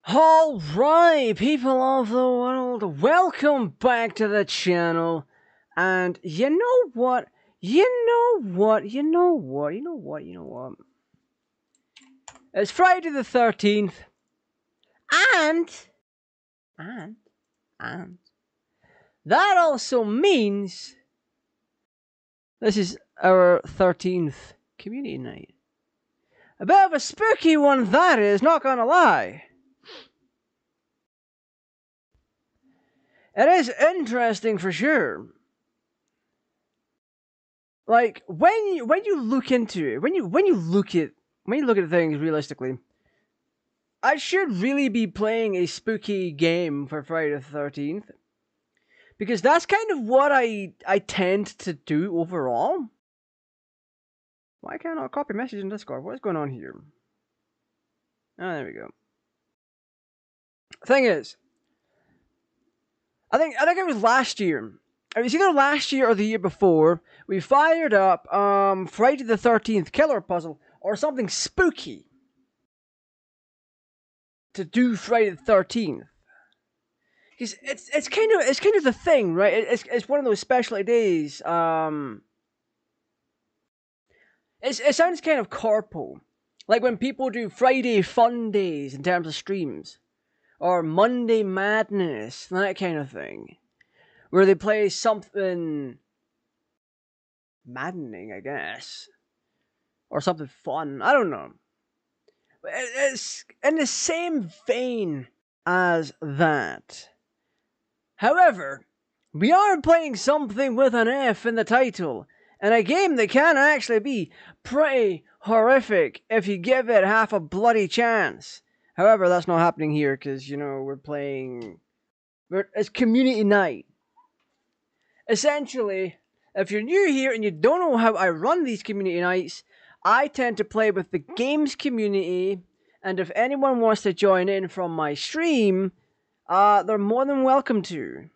Alright, people of the world, welcome back to the channel. And you know what? It's Friday the 13th. And that also means this is our 13th community night. A bit of a spooky one, that is, not gonna lie. It is interesting for sure. Like when you look into it, when you look at things realistically, I should really be playing a spooky game for Friday the 13th. Because that's kind of what I tend to do overall. Why can't I copy message in Discord? What is going on here? Ah, there we go. Thing is, I think it was last year. It was either last year or the year before. We fired up Friday the 13th Killer Puzzle or something spooky to do Friday the 13th. Because it's kind of the thing, right? It's one of those specialty days. It sounds kind of corpo, like when people do Friday fun days in terms of streams, or Monday Madness, that kind of thing, where they play something maddening, I guess, or something fun. I don't know. It's in the same vein as that. However, we are playing something with an F in the title, and a game that can actually be pretty horrific if you give it half a bloody chance. However, that's not happening here because, you know, it's community night. Essentially, if you're new here and you don't know how I run these community nights, I tend to play with the games community, and if anyone wants to join in from my stream, they're more than welcome to.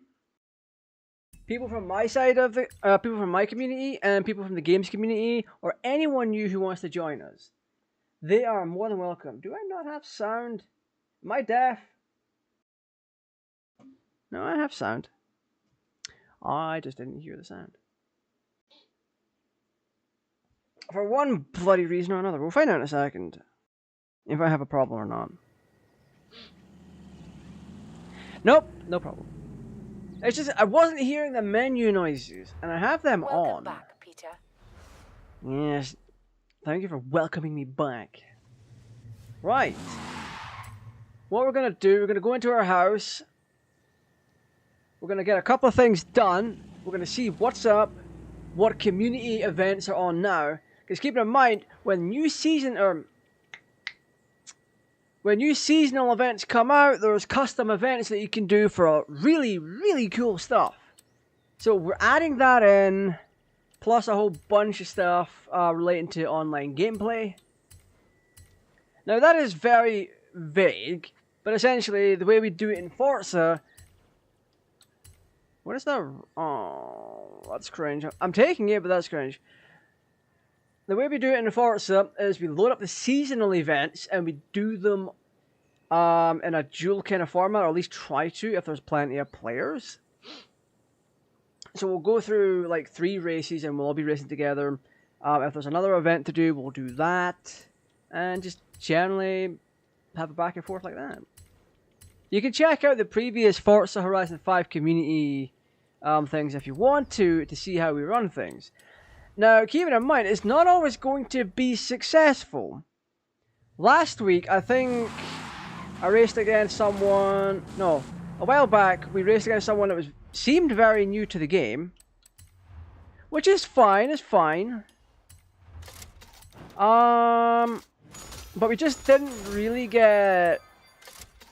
People from my side of the, people from my community and people from the games community, or anyone new who wants to join us, they are more than welcome. Do I not have sound? Am I deaf? No, I have sound. I just didn't hear the sound. For one bloody reason or another. We'll find out in a second if I have a problem or not. Nope, no problem. It's just I wasn't hearing the menu noises, and I have them on. Welcome back, Peter. Yes, thank you for welcoming me back. Right. What we're gonna do, we're gonna go into our house. We're gonna get a couple of things done. We're gonna see what's up, what community events are on now. Because keep in mind, when new seasonal events come out, there's custom events that you can do for really, really cool stuff. So we're adding that in, plus a whole bunch of stuff relating to online gameplay. Now that is very vague, but essentially the way we do it in Forza... What is that? Oh, that's cringe. I'm taking it, but that's cringe. The way we do it in Forza is we load up the seasonal events and we do them in a dual kind of format, or at least try to if there's plenty of players. So we'll go through like 3 races and we'll all be racing together. If there's another event to do, we'll do that. And just generally have a back and forth like that. You can check out the previous Forza Horizon 5 community things if you want to see how we run things. Now, keeping in mind, it's not always going to be successful. Last week, I think I raced against someone... No, a while back, we raced against someone that seemed very new to the game. Which is fine, it's fine. But we just didn't really get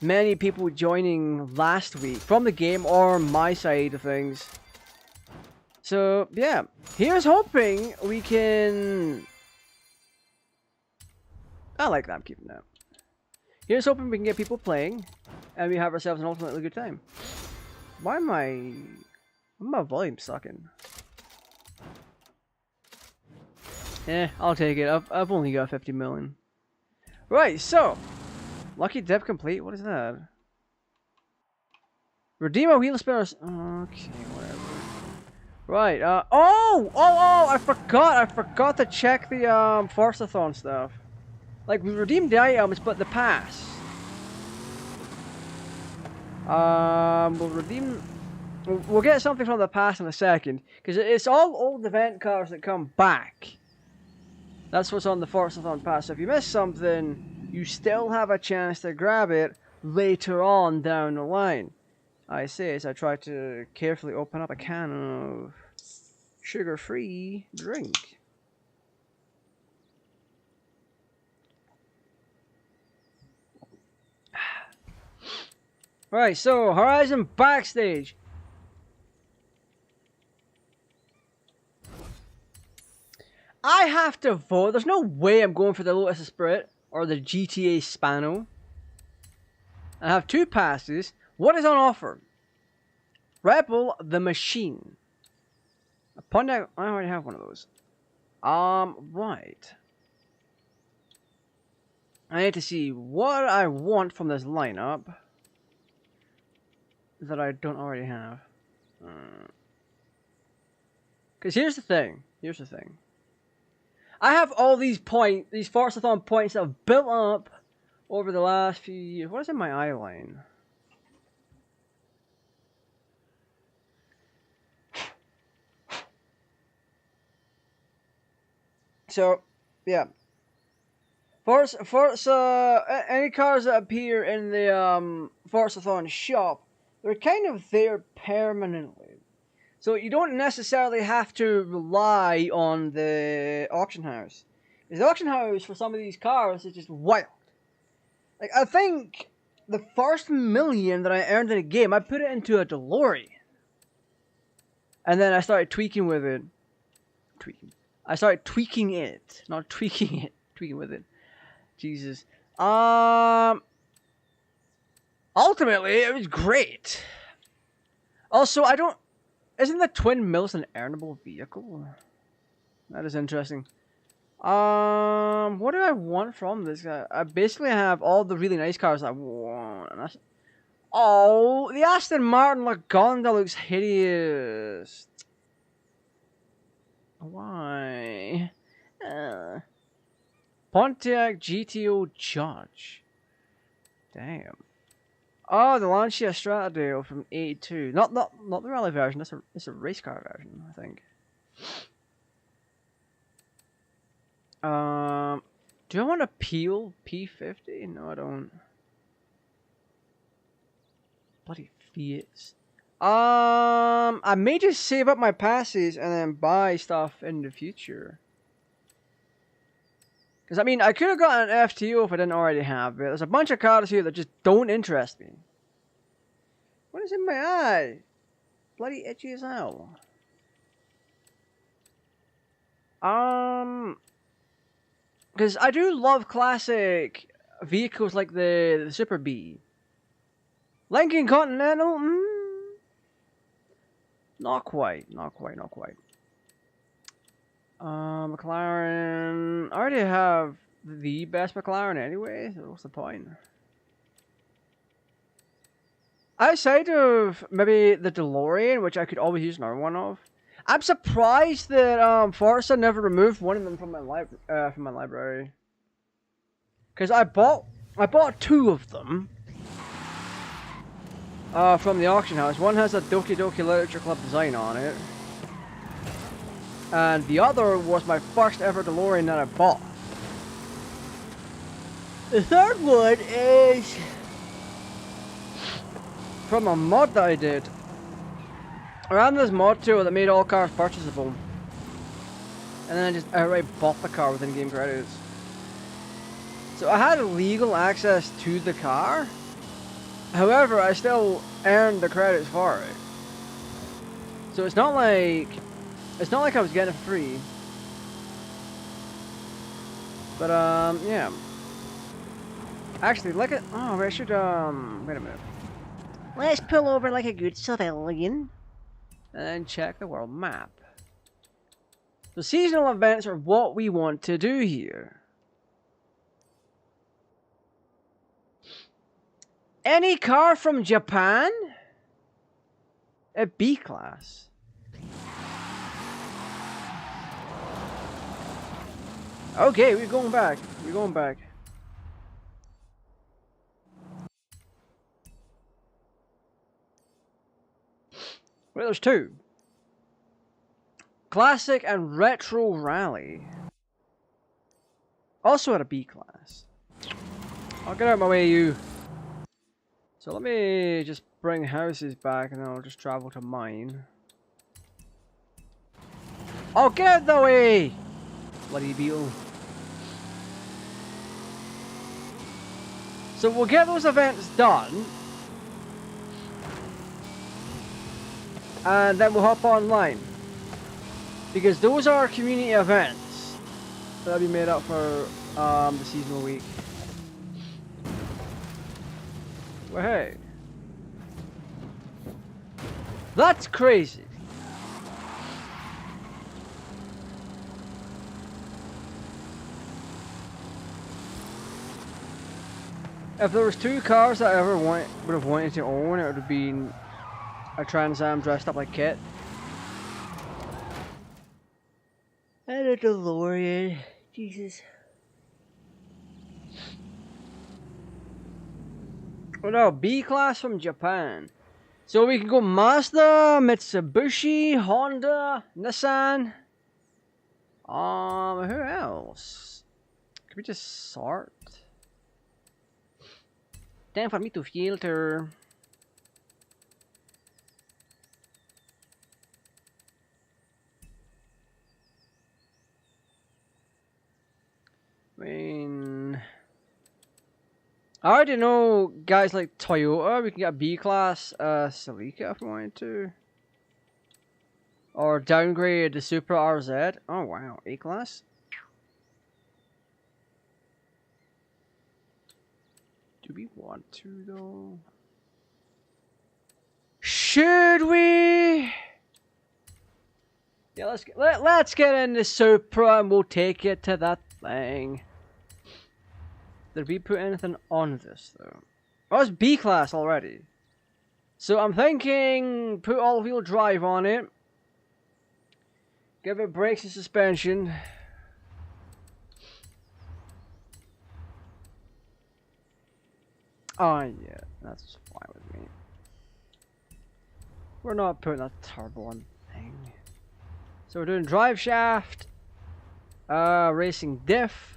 many people joining last week from the game or my side of things. So, yeah. Here's hoping we can... I like that, I'm keeping that. Here's hoping we can get people playing, and we have ourselves an ultimately good time. Why am my volume sucking? I'll take it. I've only got 50 million. Right, so Lucky dip complete. What is that? Redeem a wheel spinners. Okay, whatever. Right. I forgot to check the Force-a-thon stuff. Like, we redeemed the items, but the pass. We'll get something from the pass in a second, because it's all old event cards that come back. That's what's on the Force-a-thon pass. So if you miss something, you still have a chance to grab it later on down the line. I say as I try to carefully open up a can of sugar-free drink. Right, so Horizon Backstage. I have to vote. There's no way I'm going for the Lotus Esprit or the GTA Spano. I have 2 passes. What is on offer? Rebel the Machine. Upon that, I already have one of those. Right. I need to see what I want from this lineup that I don't already have. Because here's the thing. I have all these Force-a-thon points that have built up over the last few years. What is in my eye line? So, yeah. Any cars that appear in the Force-a-thon shop, they're kind of there permanently. So you don't necessarily have to rely on the auction house. The auction house for some of these cars is just wild. Like, I think the first $1 million that I earned in a game, I put it into a DeLorean. And then I started tweaking with it. I started tweaking it. Not tweaking it. Tweaking with it. Jesus. Ultimately, it was great. Also, isn't the Twin Mills an earnable vehicle? That is interesting. What do I want from this guy? I basically have all the really nice cars I want. Oh, the Aston Martin Lagonda looks hideous. Why? Pontiac GTO Judge. Damn. Oh, the Lancia Stratadale from 82. Not the rally version. It's a race car version, I think. Do I want a Peel P50? No, I don't. Bloody Fiats. I may just save up my passes and then buy stuff in the future. Because, I mean, I could have gotten an FTO if I didn't already have it. There's a bunch of cars here that just don't interest me. What is in my eye? Bloody itchy as hell. Because I do love classic vehicles like the Super B. Lincoln Continental? Not quite. McLaren. I already have the best McLaren anyway, so what's the point? Outside of maybe the DeLorean, which I could always use another one of, I'm surprised that Forza never removed one of them from my library. Because I bought 2 of them from the auction house. One has a Doki Doki Literature Club design on it. And the other was my first ever DeLorean that I bought. The third one is from a mod that I did. I ran this mod tool that made all cars purchasable. And then I just outright bought the car with in-game credits. So I had legal access to the car. However, I still earned the credits for it. So it's not like I was getting it for free. But yeah. Actually, like it. Oh, I should wait a minute. Let's pull over like a good civilian and check the world map. The seasonal events are what we want to do here. Any car from Japan? A B class. Okay, we're going back. We're going back. Wait, there's two. Classic and Retro Rally. Also at a B class. I'll get out of my way, you. So let me just bring houses back and then I'll just travel to mine. Oh, get out of the way! Bloody beetle. So we'll get those events done. And then we'll hop online. Because those are community events that'll be made up for the seasonal week. Well, hey. That's crazy. If there was two cars that I ever would have wanted to own, it would have been a Trans Am dressed up like Kit. And a DeLorean. Jesus. Oh no, B class from Japan. So we can go Mazda, Mitsubishi, Honda, Nissan. Who else? Could we just sort? Time for me to filter. I mean, I already know guys like Toyota. We can get a B class Celica if we wanted to, or downgrade the Supra RZ. Oh wow, A class. Do we want to though? Should we? Yeah, let's get in the Supra and we'll take it to that thing. Did we put anything on this though? Oh, it's B class already. So I'm thinking put all-wheel drive on it. Give it brakes and suspension. Oh yeah, that's fine with me. We're not putting a turbo on the thing. So we're doing drive shaft, racing diff.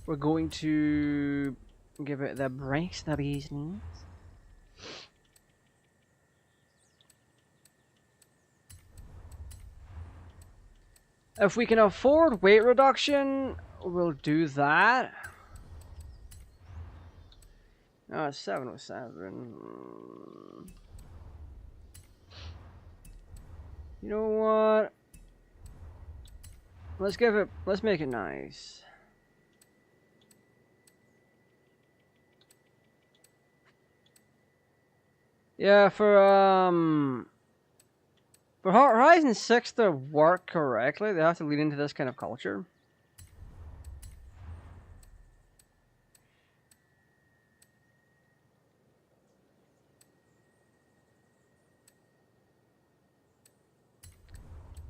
We're going to give it the brakes that it needs. If we can afford weight reduction, we'll do that. Oh, it's 707. You know what? Let's make it nice. Yeah, for Horizon 6 to work correctly, they have to lead into this kind of culture.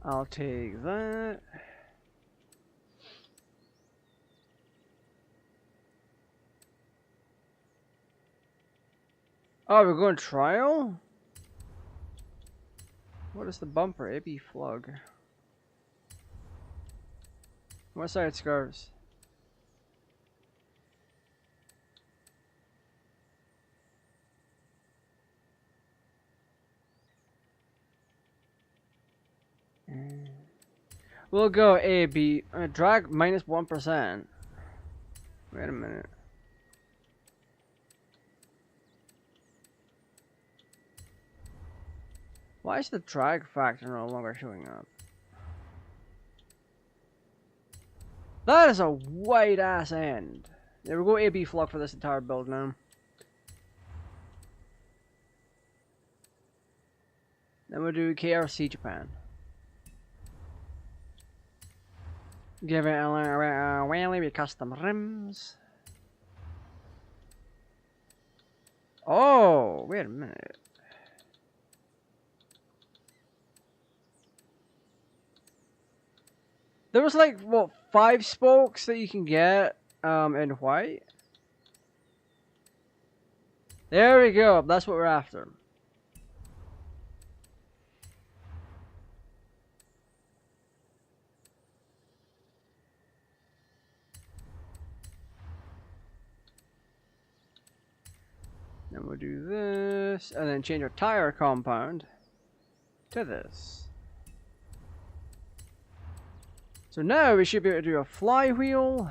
I'll take that. Oh, we're going trial? What is the bumper? AB flug. What side scarves? We'll go AB. Drag minus 1%. Wait a minute. Why is the drag factor no longer showing up? That is a white ass end. Yeah, we'll go AB flug for this entire build now. Then we'll do KRC Japan. Give it a wheelie with custom rims. Oh, wait a minute. There was like, what, 5 spokes that you can get in white? There we go. That's what we're after. Then we'll do this, and then change our tire compound to this. So now we should be able to do a flywheel.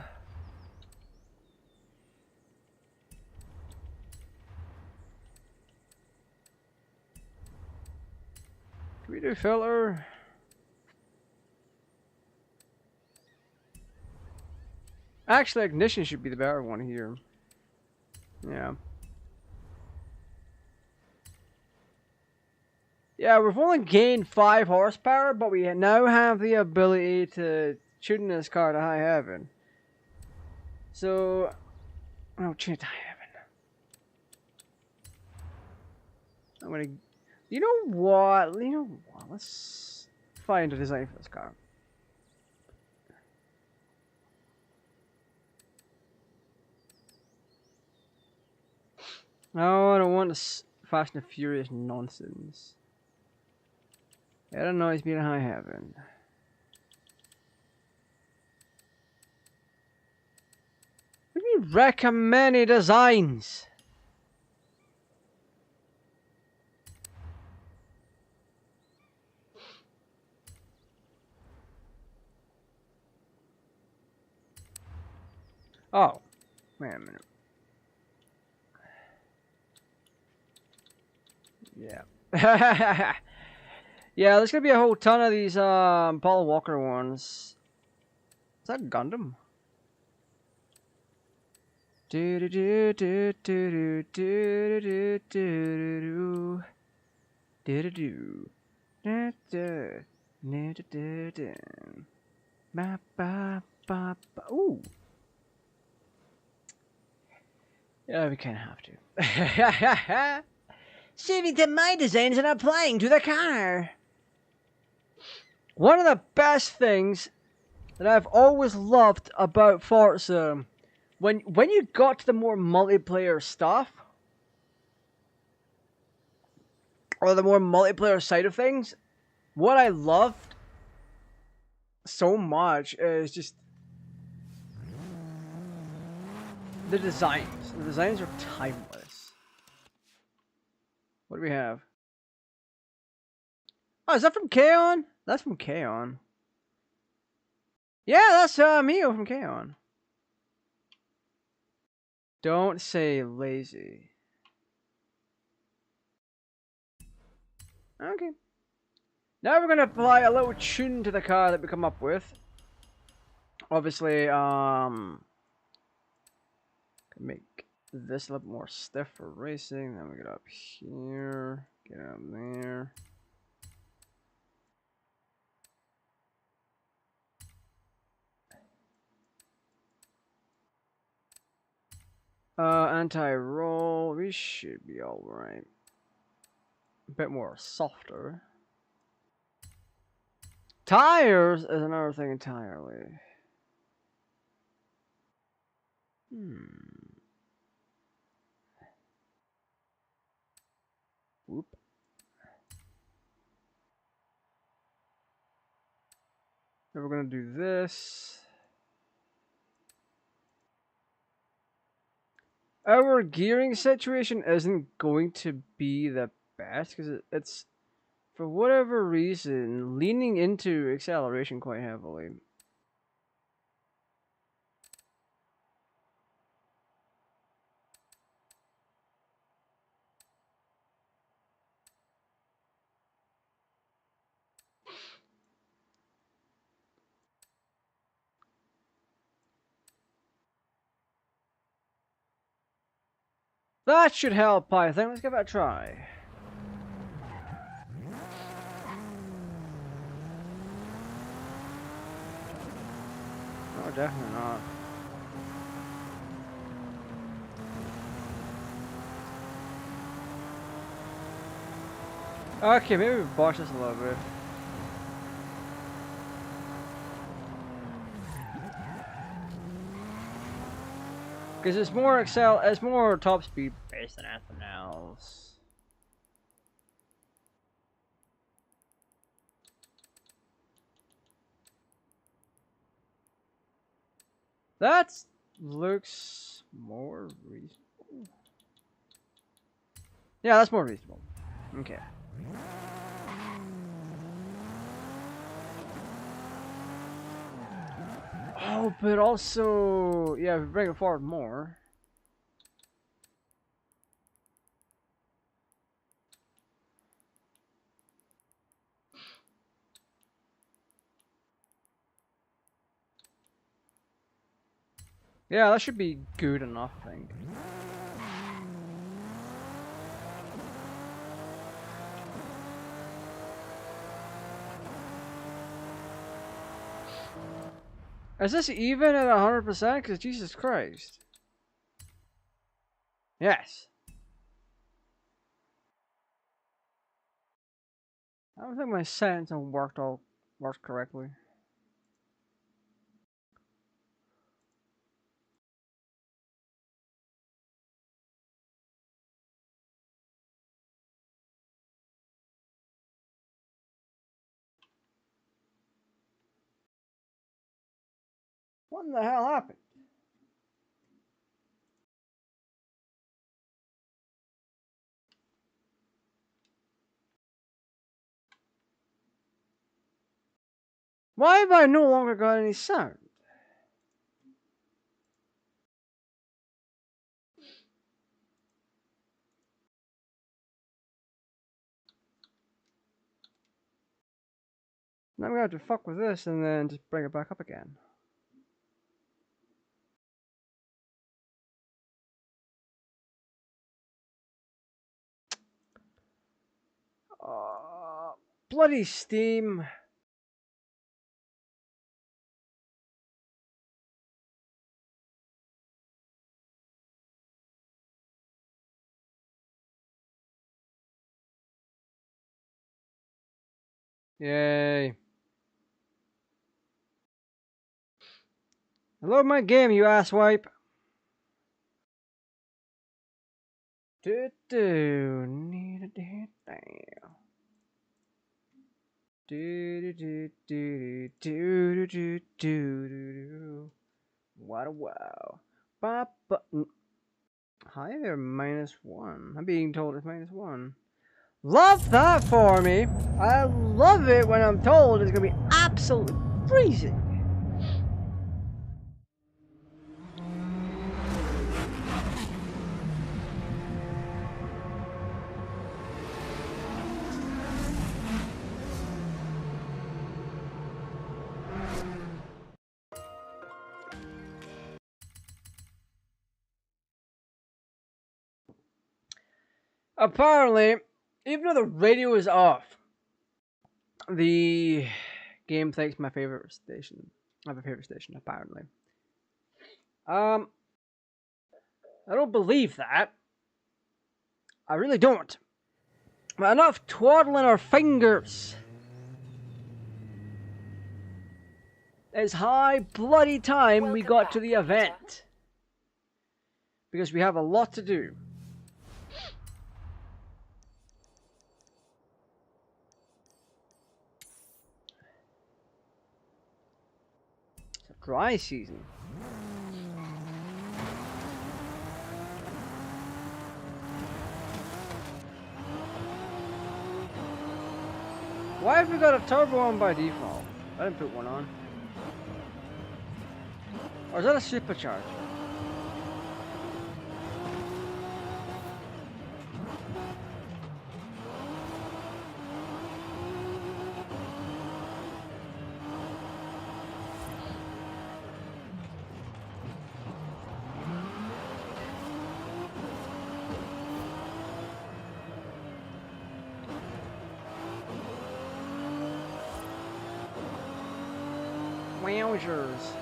Can we do filter? Actually, ignition should be the better one here. Yeah. Yeah, we've only gained 5 horsepower, but we now have the ability to tune this car to high heaven. So, oh, tune it to high heaven. I'm gonna, you know what? Let's find a design for this car. No, I don't want this Fast and Furious nonsense. I don't know, it's been high heaven. What do you mean recommended designs? Oh, wait a minute. Yeah. Yeah, there's gonna be a whole ton of these Paul Walker ones. Is that Gundam? Do do do do do do do do do do do do. Ba ba ba ba. Ooh. Yeah, we kind of have to. Saving to my designs and applying to the car. One of the best things that I've always loved about Forza, when you got to the more multiplayer stuff, or the more multiplayer side of things, what I loved so much is just the designs. The designs are timeless. What do we have? Oh, is that from K-On? That's from K-On. Yeah, that's Mio from K-On. Don't say lazy. Okay. Now we're gonna apply a little tune to the car that we come up with. Obviously, make this a little more stiff for racing. Then we get up here, get up there. Anti-roll, we should be alright. A bit more softer. Tires is another thing entirely. Whoop. Then we're gonna do this. Our gearing situation isn't going to be the best because it's, for whatever reason, leaning into acceleration quite heavily. That should help, I think. Let's give it a try. No, definitely not. Okay, maybe we botched this a little bit. Because it's more top speed based than anything else. That looks more reasonable. Yeah, that's more reasonable. Okay. Oh, but also, yeah, if we bring it forward more. Yeah, that should be good enough, I think. Is this even at 100%? Because Jesus Christ. Yes. I don't think my settings have worked correctly. What in the hell happened? Why have I no longer got any sound? Now I'm gonna have to fuck with this and then just bring it back up again. Bloody Steam. Yay. Load my game, you asswipe. Need a damn. What a wow. Bop button. Hi there, -1. I'm being told it's -1. Love that for me. I love it when I'm told it's gonna be absolutely freezing. Apparently, even though the radio is off, the game thinks my favorite station. I have a favorite station, apparently. I don't believe that. I really don't. But enough twaddling our fingers. It's high bloody time we got to the event. Because we have a lot to do. It's a dry season. Why have we got a turbo on by default? I didn't put one on. Or is that a supercharger? Wowzers.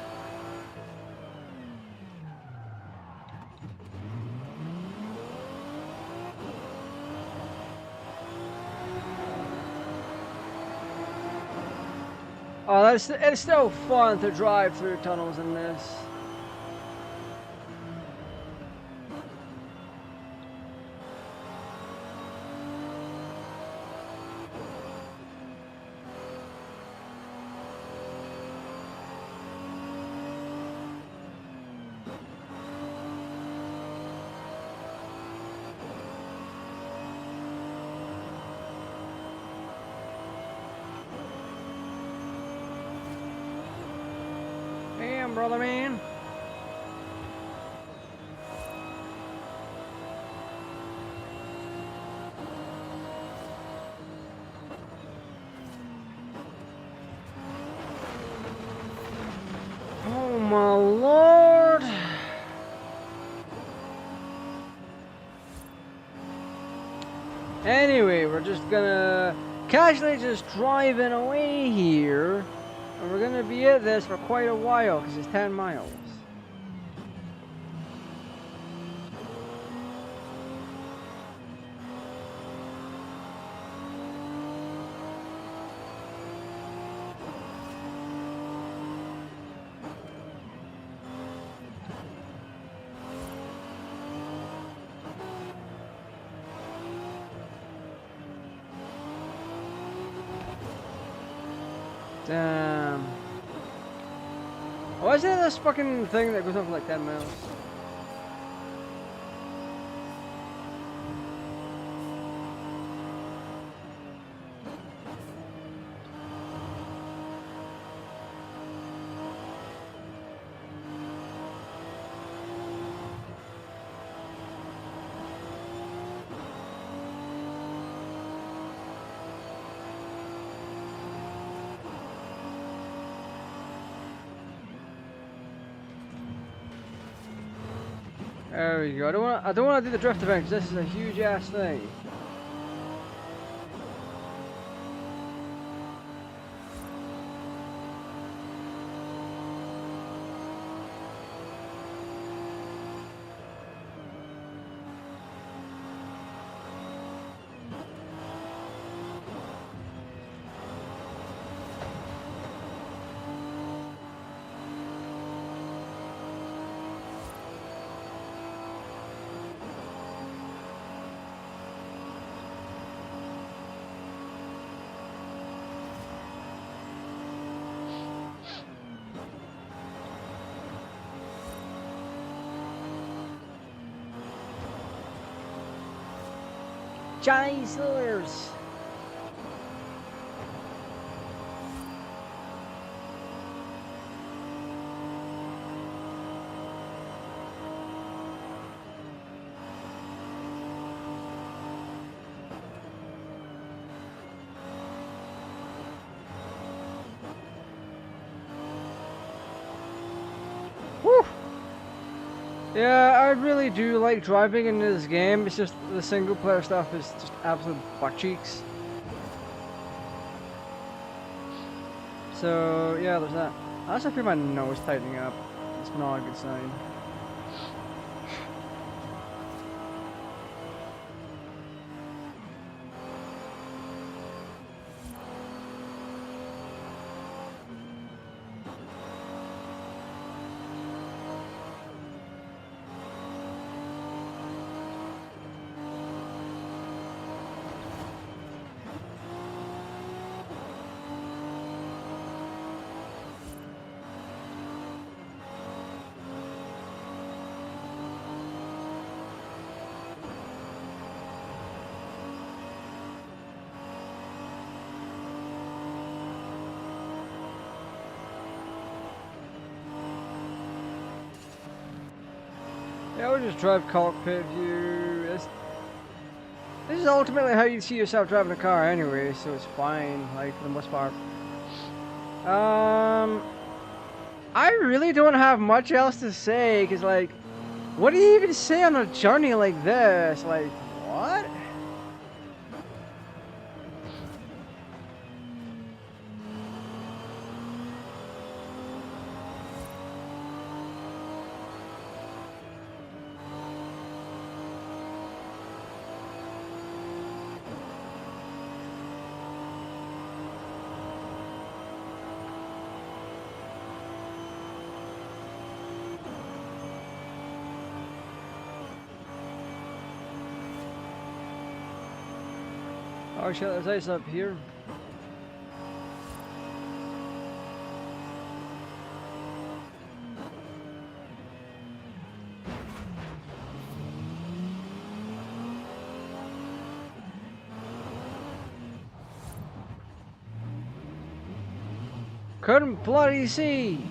Oh, it's still fun to drive through tunnels in this. Damn, brother man. Oh my lord. Anyway, we're just gonna casually just driving away here. And we're gonna be at this for quite a while because it's 10 miles. Damn. Why is there this fucking thing that goes on for like 10 miles? There we go. I don't want to do the drift event because this is a huge ass thing. Geysers. Whew. Yeah, I really do like driving in this game. It's just the single player stuff is just absolute butt cheeks. So yeah, there's that. I also feel my nose tightening up. It's not a good sign. Yeah, we'll just drive cockpit view. This is ultimately how you see yourself driving a car anyway, so it's fine, like, for the most part. I really don't have much else to say, because, like, what do you even say on a journey like this? Like, what? Oh shit, there's ice up here. Couldn't bloody see.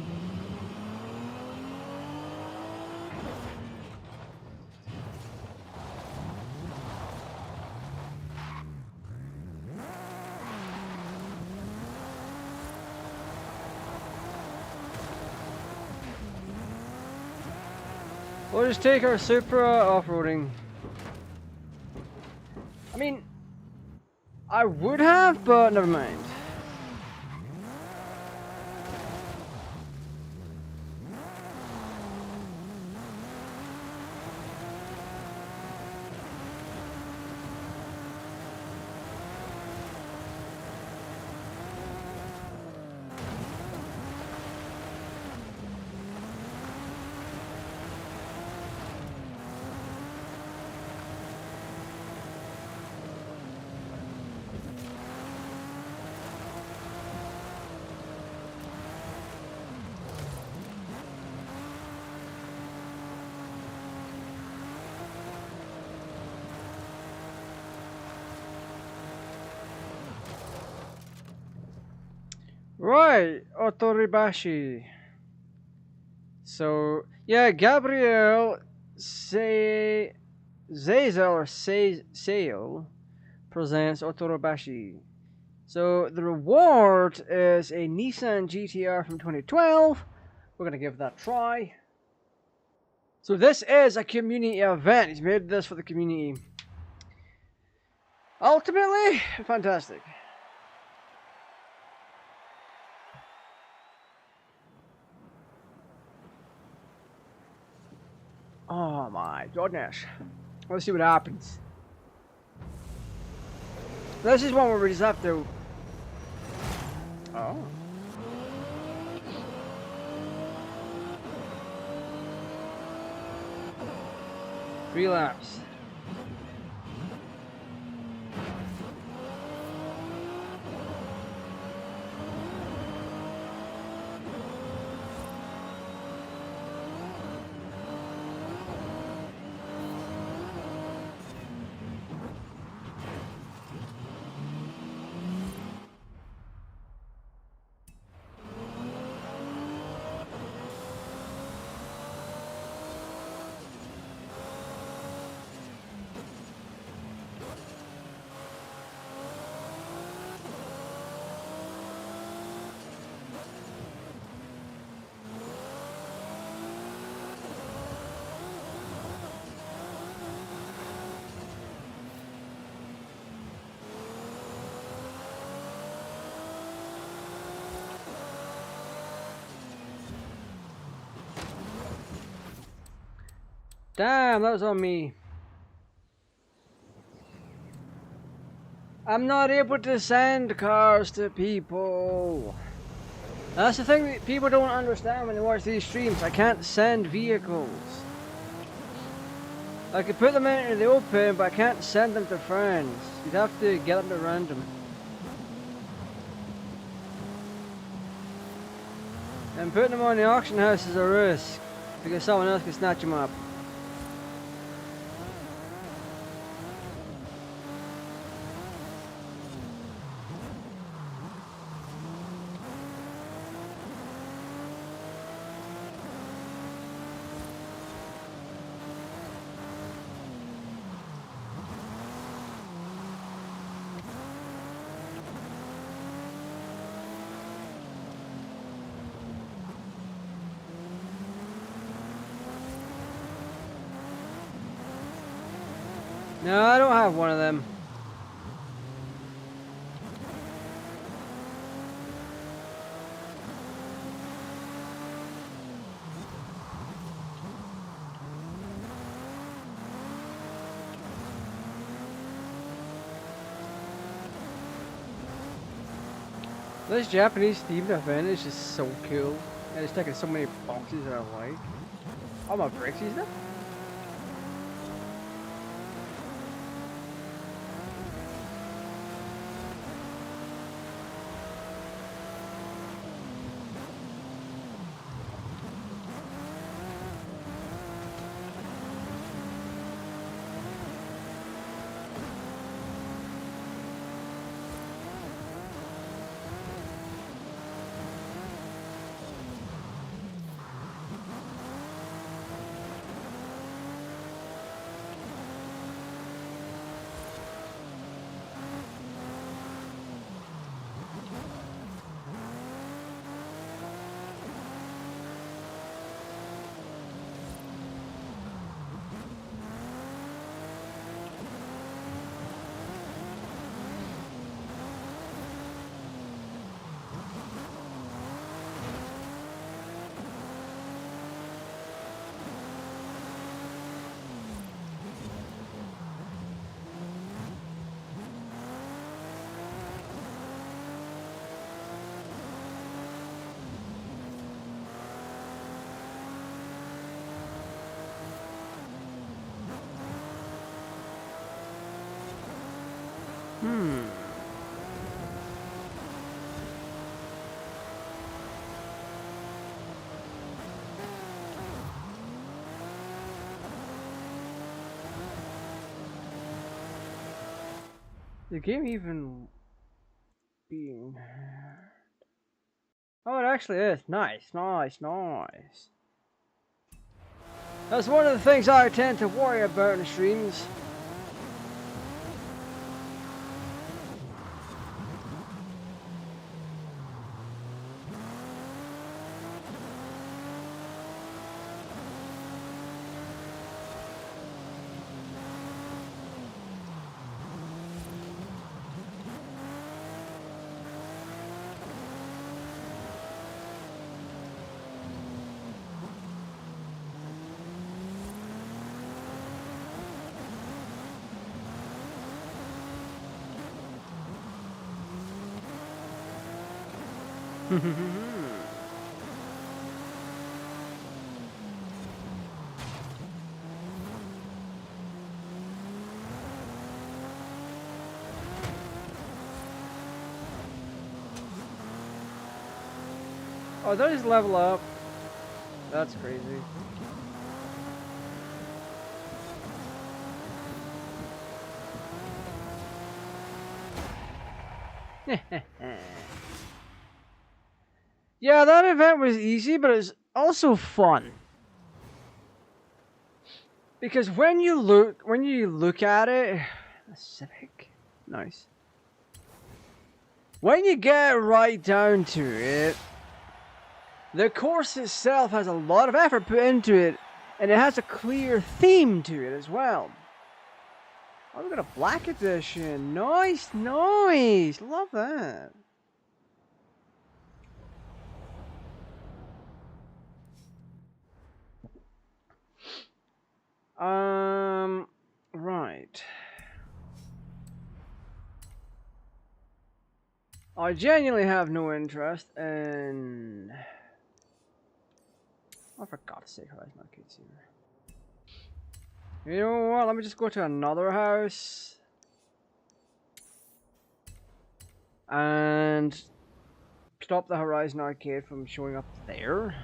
We'll just take our Supra off-roading. I mean, I would have, but never mind. Right, Otoribashi. So, yeah, Gabriel Zazel or Sale presents Otoribashi. So, the reward is a Nissan GTR from 2012. We're going to give that a try. So, this is a community event. He's made this for the community. Ultimately, fantastic. Oh my goodness. Let's see what happens. This is one where we just have to... Oh. 3 laps. Damn, that was on me. I'm not able to send cars to people. That's the thing that people don't understand when they watch these streams. I can't send vehicles. I could put them into the open, but I can't send them to friends. You'd have to get them to random. And putting them on the auction house is a risk, because someone else can snatch them up. No, I don't have one of them. This Japanese themed event is just so cool. And it's taking so many boxes that I like. Oh, my brakes used up? the game even being... Oh, it actually is. Nice, nice, nice. That's one of the things I tend to worry about in streams. Oh, that is level up. That's crazy. Yeah, that event was easy, but it's also fun. Because when you look at it, a Civic, nice. When you get right down to it, the course itself has a lot of effort put into it, and it has a clear theme to it as well. Oh, we got a black edition. Nice, nice. Love that. Right. I genuinely have no interest in... Oh, for God's sake, Horizon Arcade's here. You know what? Let me just go to another house. And stop the Horizon Arcade from showing up there.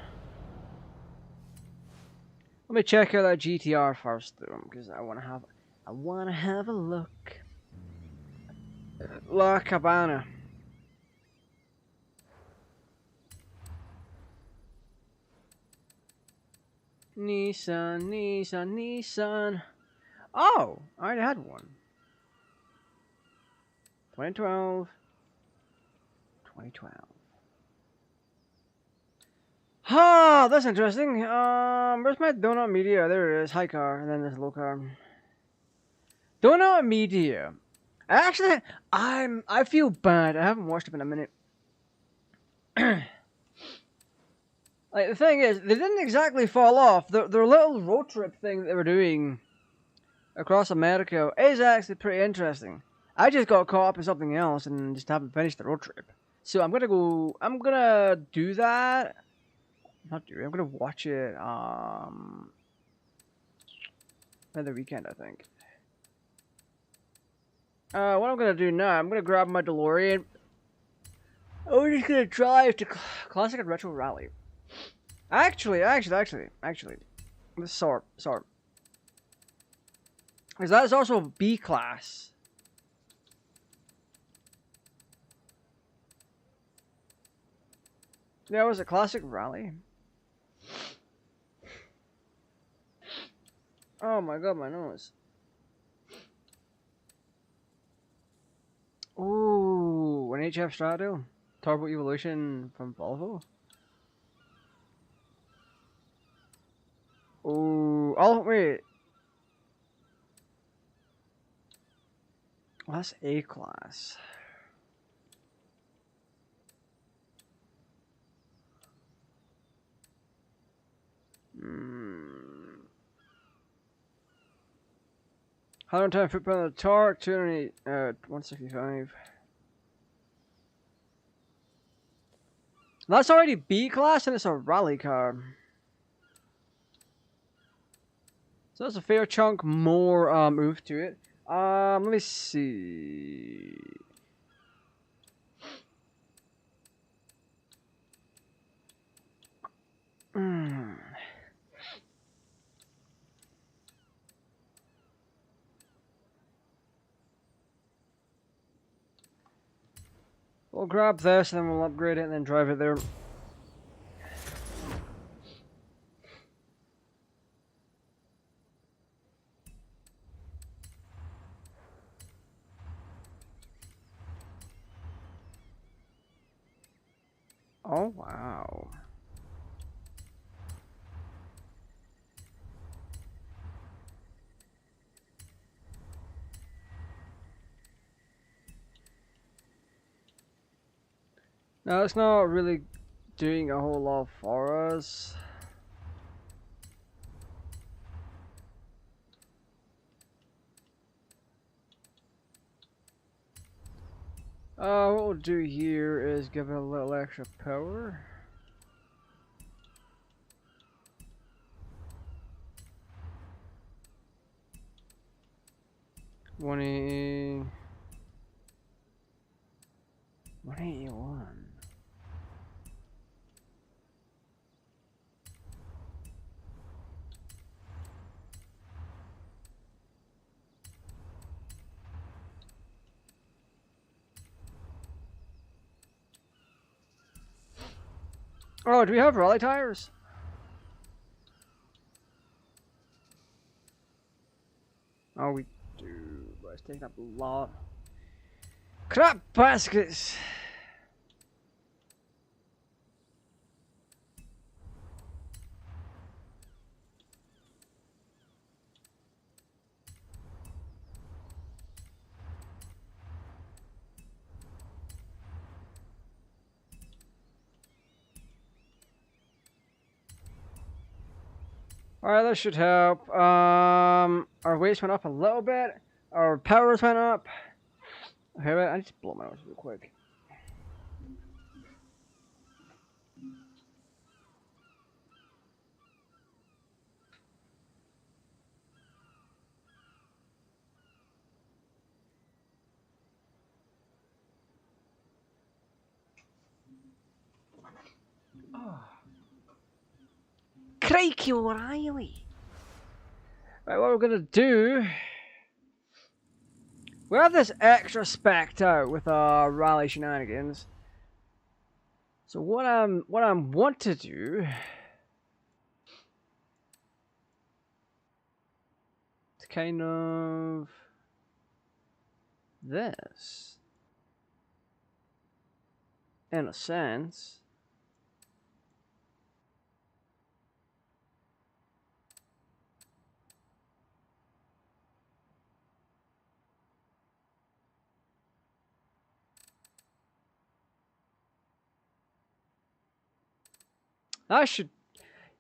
Let me check out that GTR first, though, because I want to have a look. La Cabana. Nissan, Nissan, Nissan. Oh, I already had one. 2012. 2012. Ah, that's interesting. Where's my Donut Media? There it is. High car, and then there's low car. Donut Media. Actually, I feel bad. I haven't watched it in a minute. Like, the thing is, they didn't exactly fall off. Their little road trip thing that they were doing across America is actually pretty interesting. I just got caught up in something else and just haven't finished the road trip. So I'm gonna do that. I'm gonna watch it another weekend, I think. What I'm gonna do now, I'm gonna grab my DeLorean. We're just gonna drive to Classic and Retro Rally. Actually, let's sort. Because that is also B class. Yeah, it was a Classic Rally. Oh my god, my nose. Ooh, an HF Strato? Turbo Evolution from Volvo? Ooh, oh wait. Well, that's A class. Hmm. 110 foot-pound of torque, 165. That's already B class and it's a rally car. So that's a fair chunk more move to it. Let me see. We'll grab this and then we'll upgrade it and then drive it there. Oh, wow. No, it's not really doing a whole lot for us. What we'll do here is give it a little extra power. One 181. Oh, do we have rally tires? Oh, we do, but it's taking up a lot. Crap baskets! Alright, that should help. Our weights went up a little bit. Our powers went up. Okay, wait, I need to blow my nose real quick. Oh. Crikey O'Reilly! Right, what we're gonna do... We have this extra spec'd out with our rally shenanigans. So what I want to do is kind of this, in a sense. That should,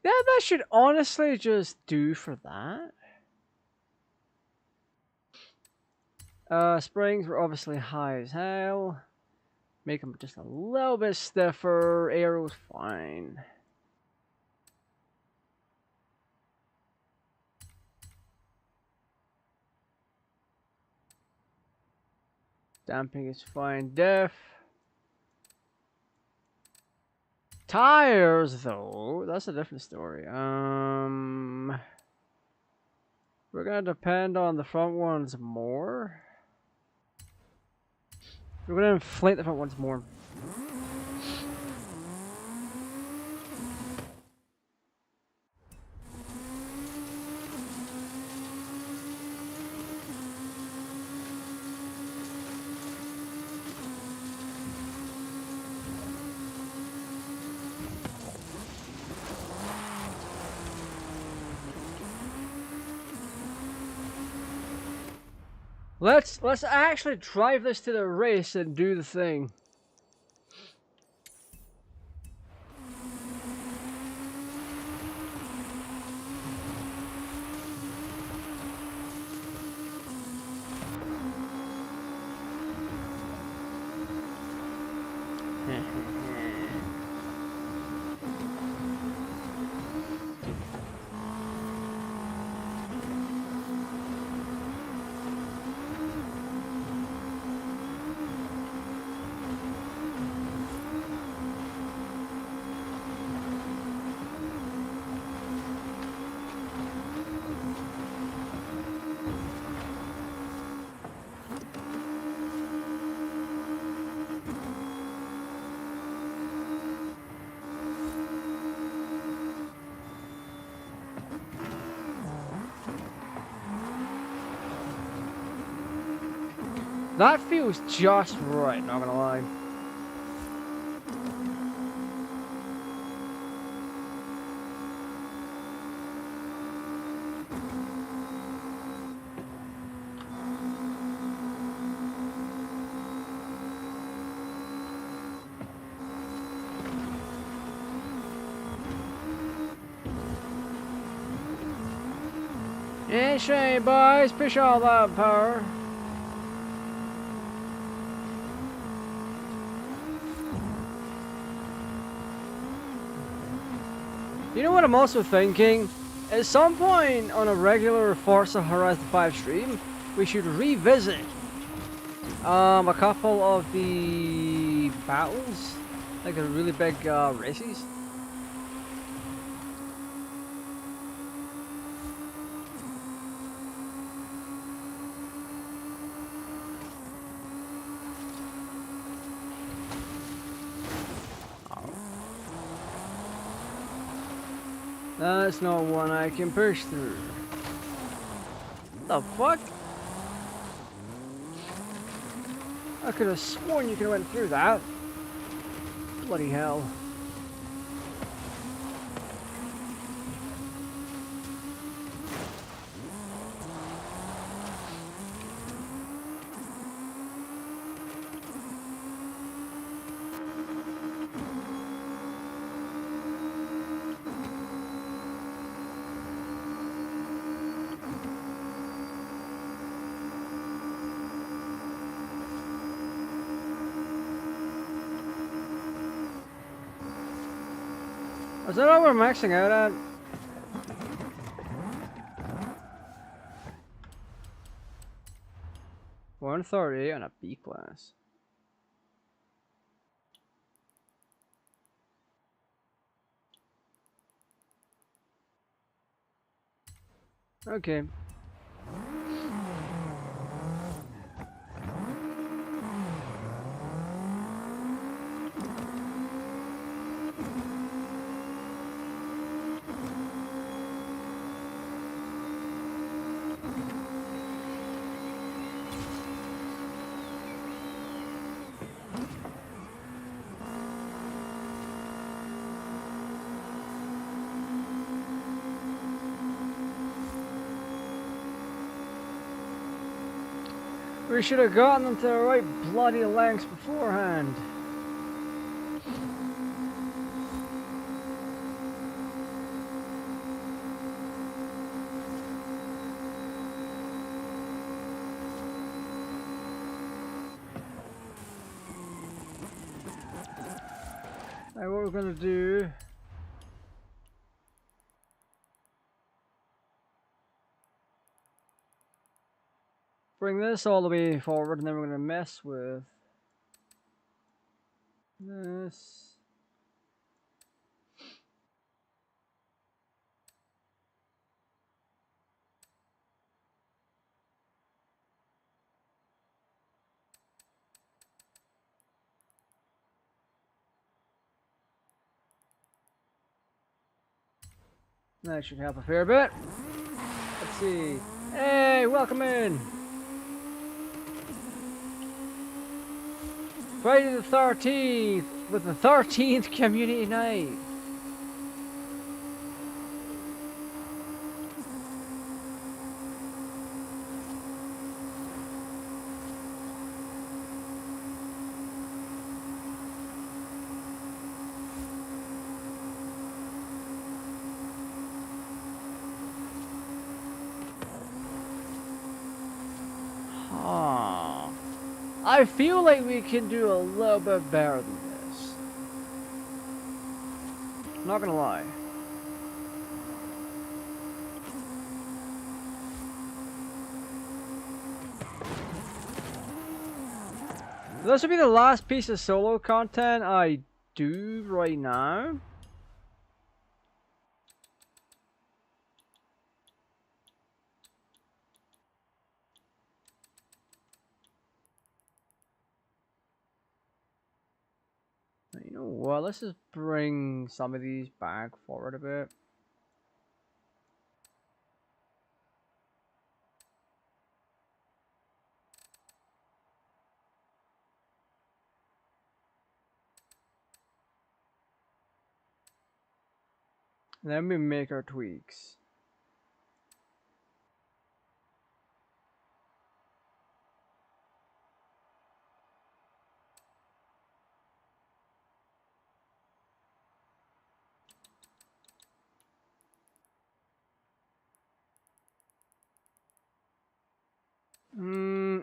yeah, that should honestly just do for that. Springs were obviously high as hell. Make them just a little bit stiffer. Arrows, fine. Damping is fine. Diff. Tires, though, that's a different story. We're gonna depend on the front ones more. We're gonna inflate the front ones more. Let's actually drive this to the race and do the thing. That feels just right, not gonna lie. Yeah, sure, boys, push all that power. You know what I'm also thinking? At some point on a regular Forza Horizon 5 stream, we should revisit a couple of the battles, like the really big races. That's not one I can push through. The fuck? I could have sworn you could have went through that. Bloody hell. Is that all we're maxing out at? $130 on a B class. Okay. We should have gotten them to the right bloody lengths beforehand. Now what we're gonna do... bring this all the way forward, and then we're gonna mess with this. That should help a fair bit. Let's see. Hey, welcome in. Friday the 13th with the 13th community night. I feel like we can do a little bit better than this. Not gonna lie. This will be the last piece of solo content I do right now. You know what, let's just bring some of these back forward a bit. And then we make our tweaks.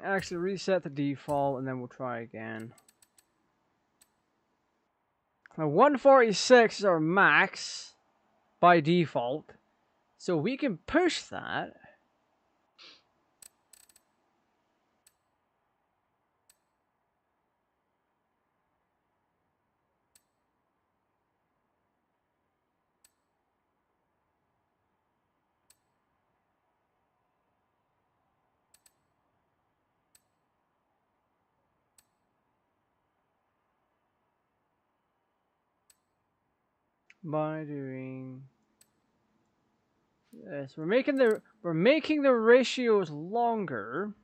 Actually reset the default and then we'll try again. Now 146 is our max by default, so we can push that. By doing this, we're making the ratios longer.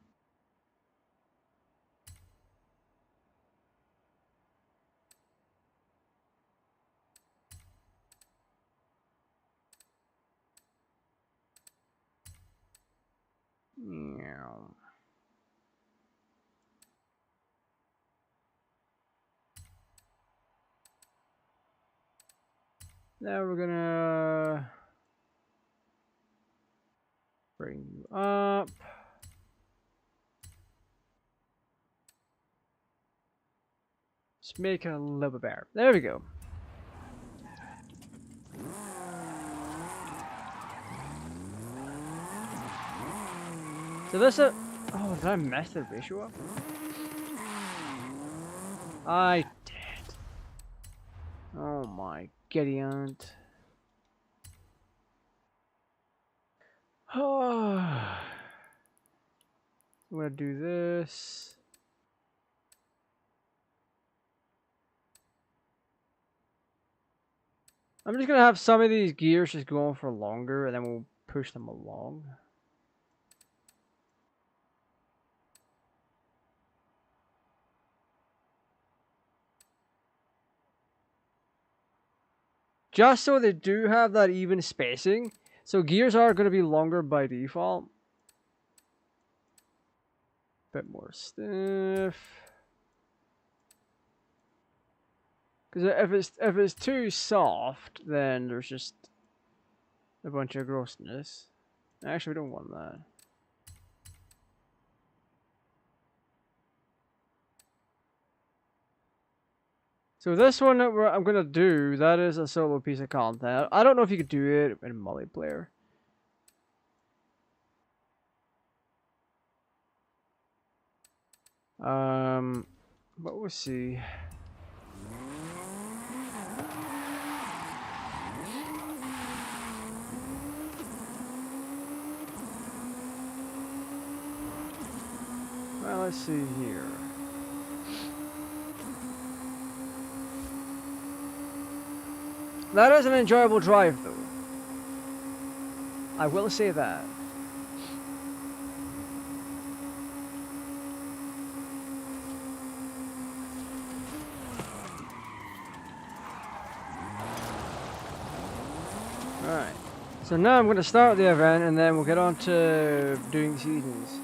Meow. Now we're gonna bring you up. Just make it a little bit better. There we go. So this oh, did I mess the ratio up? I did. Oh my Gideon. Oh, I'm gonna do this. I'm just gonna have some of these gears just go on for longer and then we'll push them along. Just so they do have that even spacing. So gears are going to be longer by default. Bit more stiff. Because if it's too soft, then there's just a bunch of grossness. Actually, we don't want that. So this one that I'm gonna do, that is a solo piece of content. I don't know if you could do it in multiplayer. But we'll see. Well, let's see here. That is an enjoyable drive, though. I will say that. Alright. So now I'm going to start the event, and then we'll get on to doing seasons.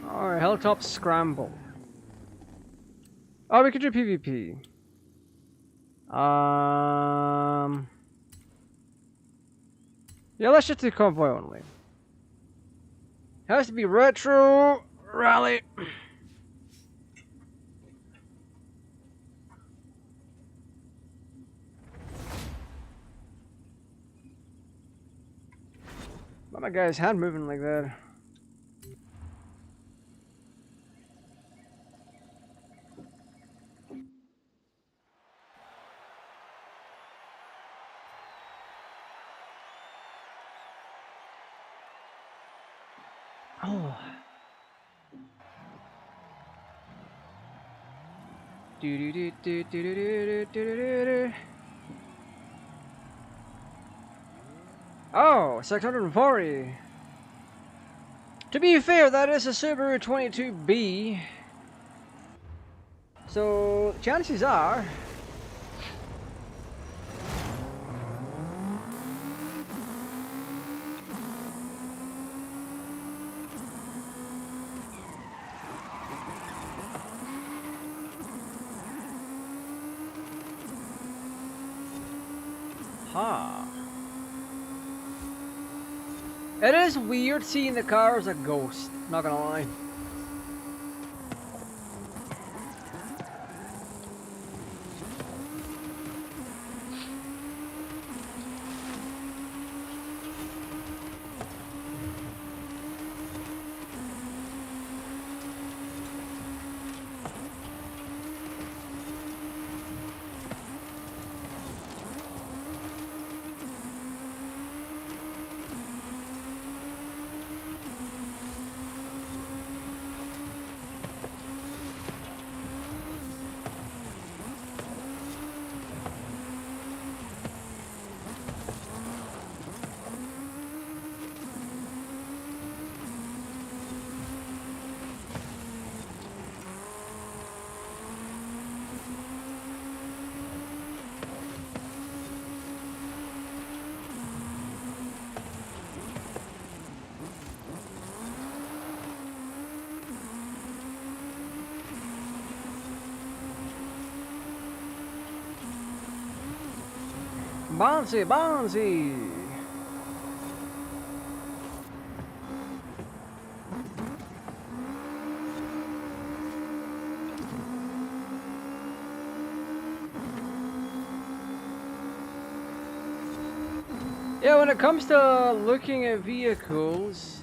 Alright, Hilltop Scramble. Oh, we could do PvP. Yeah, let's just do convoy only. Has to be retro rally. Why my guy's hand moving like that? Oh. Oh, 640. To be fair, that is a Subaru 22B. So, chances are... Huh. It is weird seeing the car as a ghost, not gonna lie. Bouncy, bouncy! Yeah, when it comes to looking at vehicles,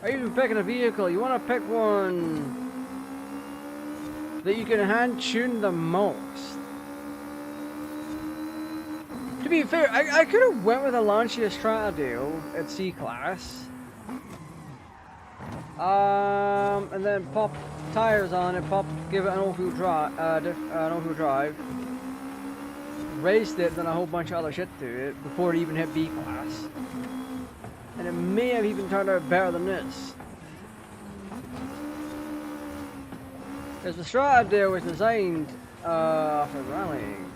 or even picking a vehicle, you want to pick one that you can hand tune the most. To be fair, I could have went with a Lancia Stradale at C-Class. And then pop tires on it, give it an all-wheel drive, raced it, then a whole bunch of other shit to it before it even hit B-Class. And it may have even turned out better than this. Because the Stradale was designed for rallying.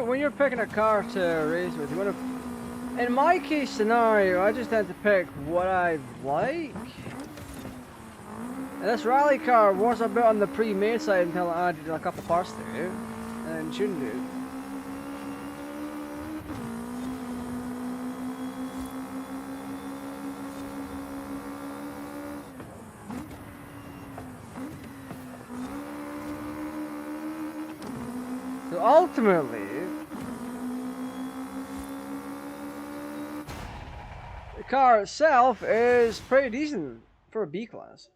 When you're picking a car to race with, you want to. In my case scenario, I just had to pick what I like. And this rally car was a bit on the pre-made side until I added a couple parts to it, and shouldn't do. So ultimately, the car itself is pretty decent for a B-Class.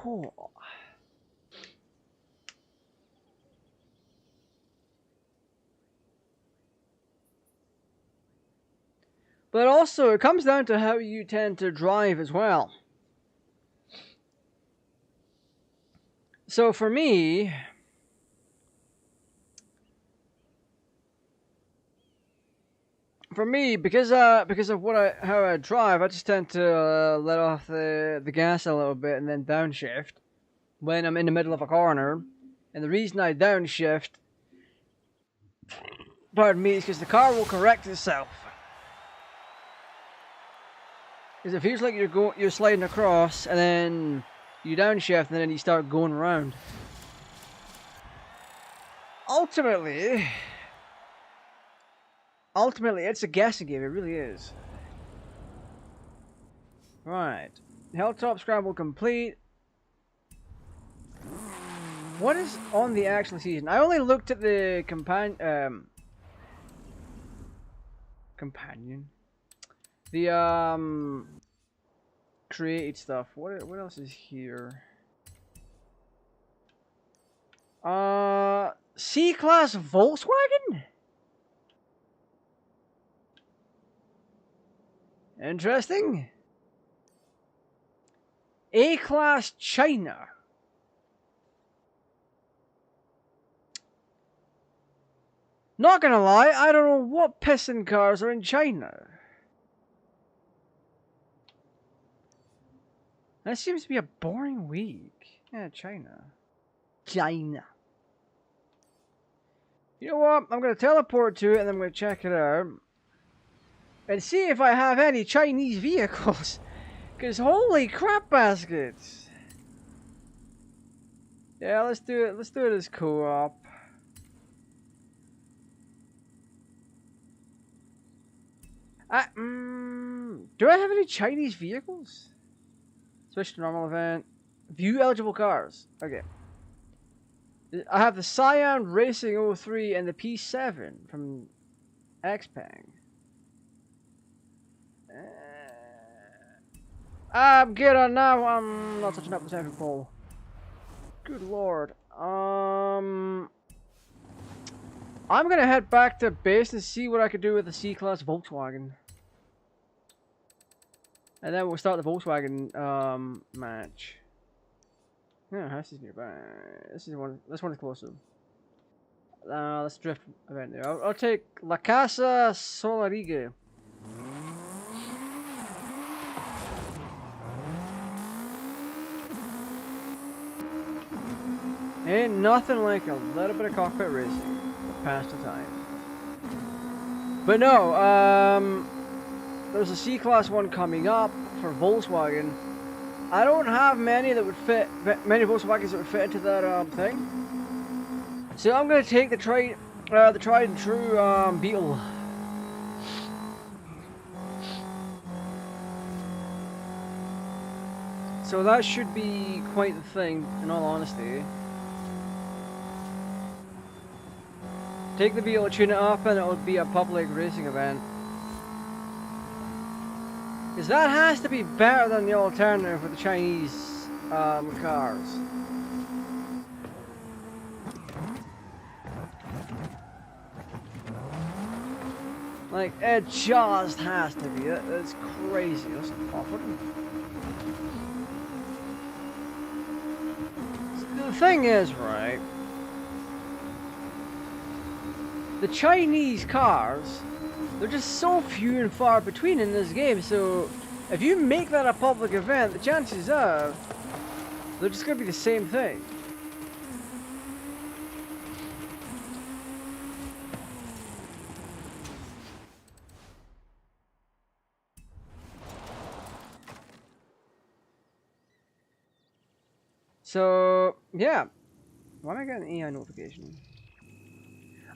Oh. But also, it comes down to how you tend to drive as well. So for me, because of how I drive, I just tend to let off the gas a little bit and then downshift when I'm in the middle of a corner. And the reason I downshift, pardon me, is because the car will correct itself. Because it feels like you're sliding across, and then you downshift, and then you start going around. Ultimately, ultimately, it's a guessing game. It really is. Right. Hilltop Scramble complete. What is on the actual season? I only looked at the companion. The created stuff. What else is here? C-Class Volkswagen? Interesting. A-Class China. Not gonna lie, I don't know what pissing cars are in China. That seems to be a boring week. Yeah, China. China. You know what? I'm gonna teleport to it and I'm gonna check it out. And see if I have any Chinese vehicles. Because holy crap baskets. Yeah, let's do it. Let's do it as co-op. Do I have any Chinese vehicles? Switch to normal event. View eligible cars. Okay. I have the Cyan Racing 03 and the P7 from Xpeng. I'm good on now. I'm not touching up the second pole. Good lord. I'm gonna head back to base and see what I could do with the C-Class Volkswagen. And then we'll start the Volkswagen match. Yeah, house is nearby. This one is closer. Let's drift event there. I'll take La Casa Solariga. Ain't nothing like a little bit of cockpit racing to pass the time. But no, there's a C-Class one coming up for Volkswagen. I don't have many that would fit, many Volkswagens that would fit into that thing. So I'm gonna take the tried and true Beetle. So that should be quite the thing, in all honesty. Take the Beetle, tune it up, and it'll be a public racing event. Because that has to be better than the alternative with the Chinese cars. Like, it just has to be. It's crazy. That's awful. The thing is, right, the Chinese cars, they're just so few and far between in this game, so if you make that a public event, the chances are they're just going to be the same thing. So, yeah. Why am I getting an AI notification?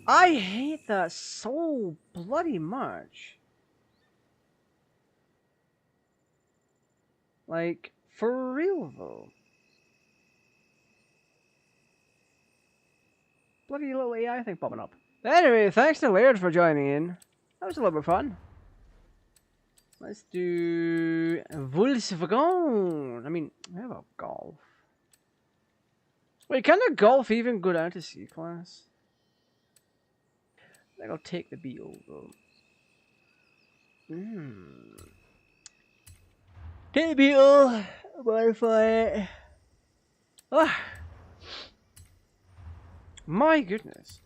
I hate that so bloody much. Like, for real though. Bloody little AI thing popping up. Anyway, thanks to Laird for joining in. That was a little bit fun. Let's do Volkswagen. I mean, how about golf? Wait, can the golf even go down to C-Class? I think I'll take the Beetle though. Take the Beetle. Modify it. Ah. My goodness.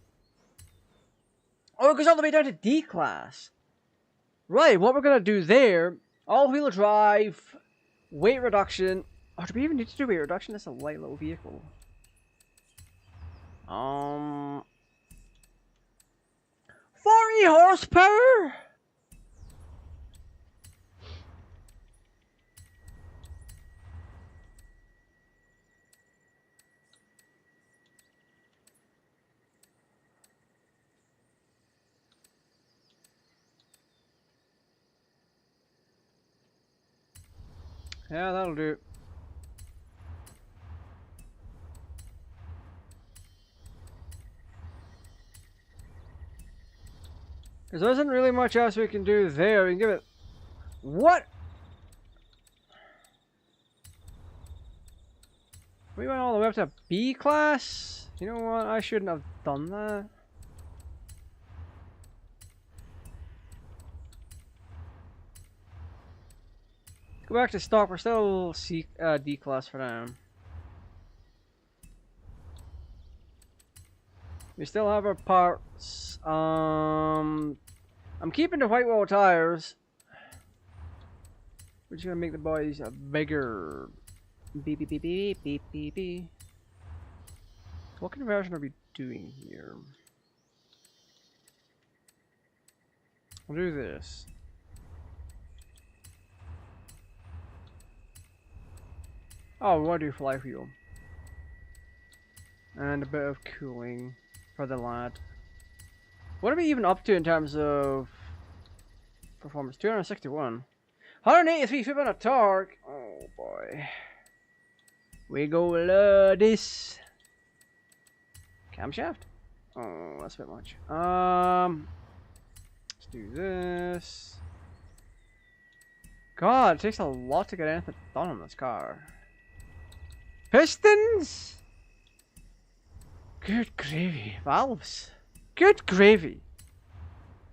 Oh, it goes all the way down to D-Class. Right, what we're going to do there, all-wheel drive, weight reduction. Oh, do we even need to do weight reduction? That's a light little vehicle. 40 horsepower? Yeah, that'll do. Because there isn't really much else we can do there. We can give it... What? We went all the way up to B class? You know what? I shouldn't have done that. Go back to stock. We're still D class for now. We still have our parts. I'm keeping the white wall tires. We're just gonna make the boys bigger. Beep beep beep beep beep beep beep. What conversion are we doing here? We'll do this. Oh, we want to do fly fuel. And a bit of cooling for the lad. What are we even up to in terms of performance? 261. 183 feet on a torque. Oh boy. We go this. Camshaft? Oh, that's a bit much. Let's do this. God, it takes a lot to get anything done on this car. Pistons? Good gravy. Valves. Good gravy.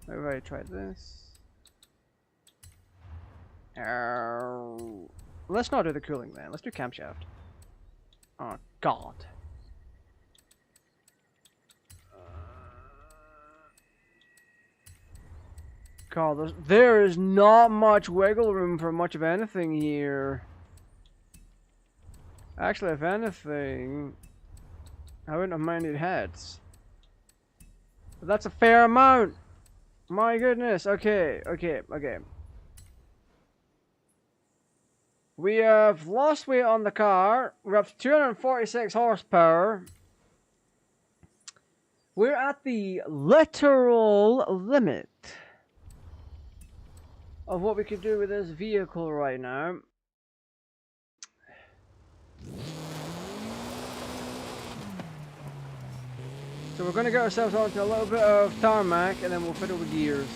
Maybe I tried this. Let's not do the cooling then. Let's do camshaft. Oh, God. God, there is not much wiggle room for much of anything here. Actually, if anything, I wouldn't have minded heads. But that's a fair amount. My goodness. Okay. We have lost weight on the car. We're up to 246 horsepower. We're at the literal limit of what we could do with this vehicle right now. So we're going to get ourselves onto a little bit of tarmac and then we'll fiddle with gears.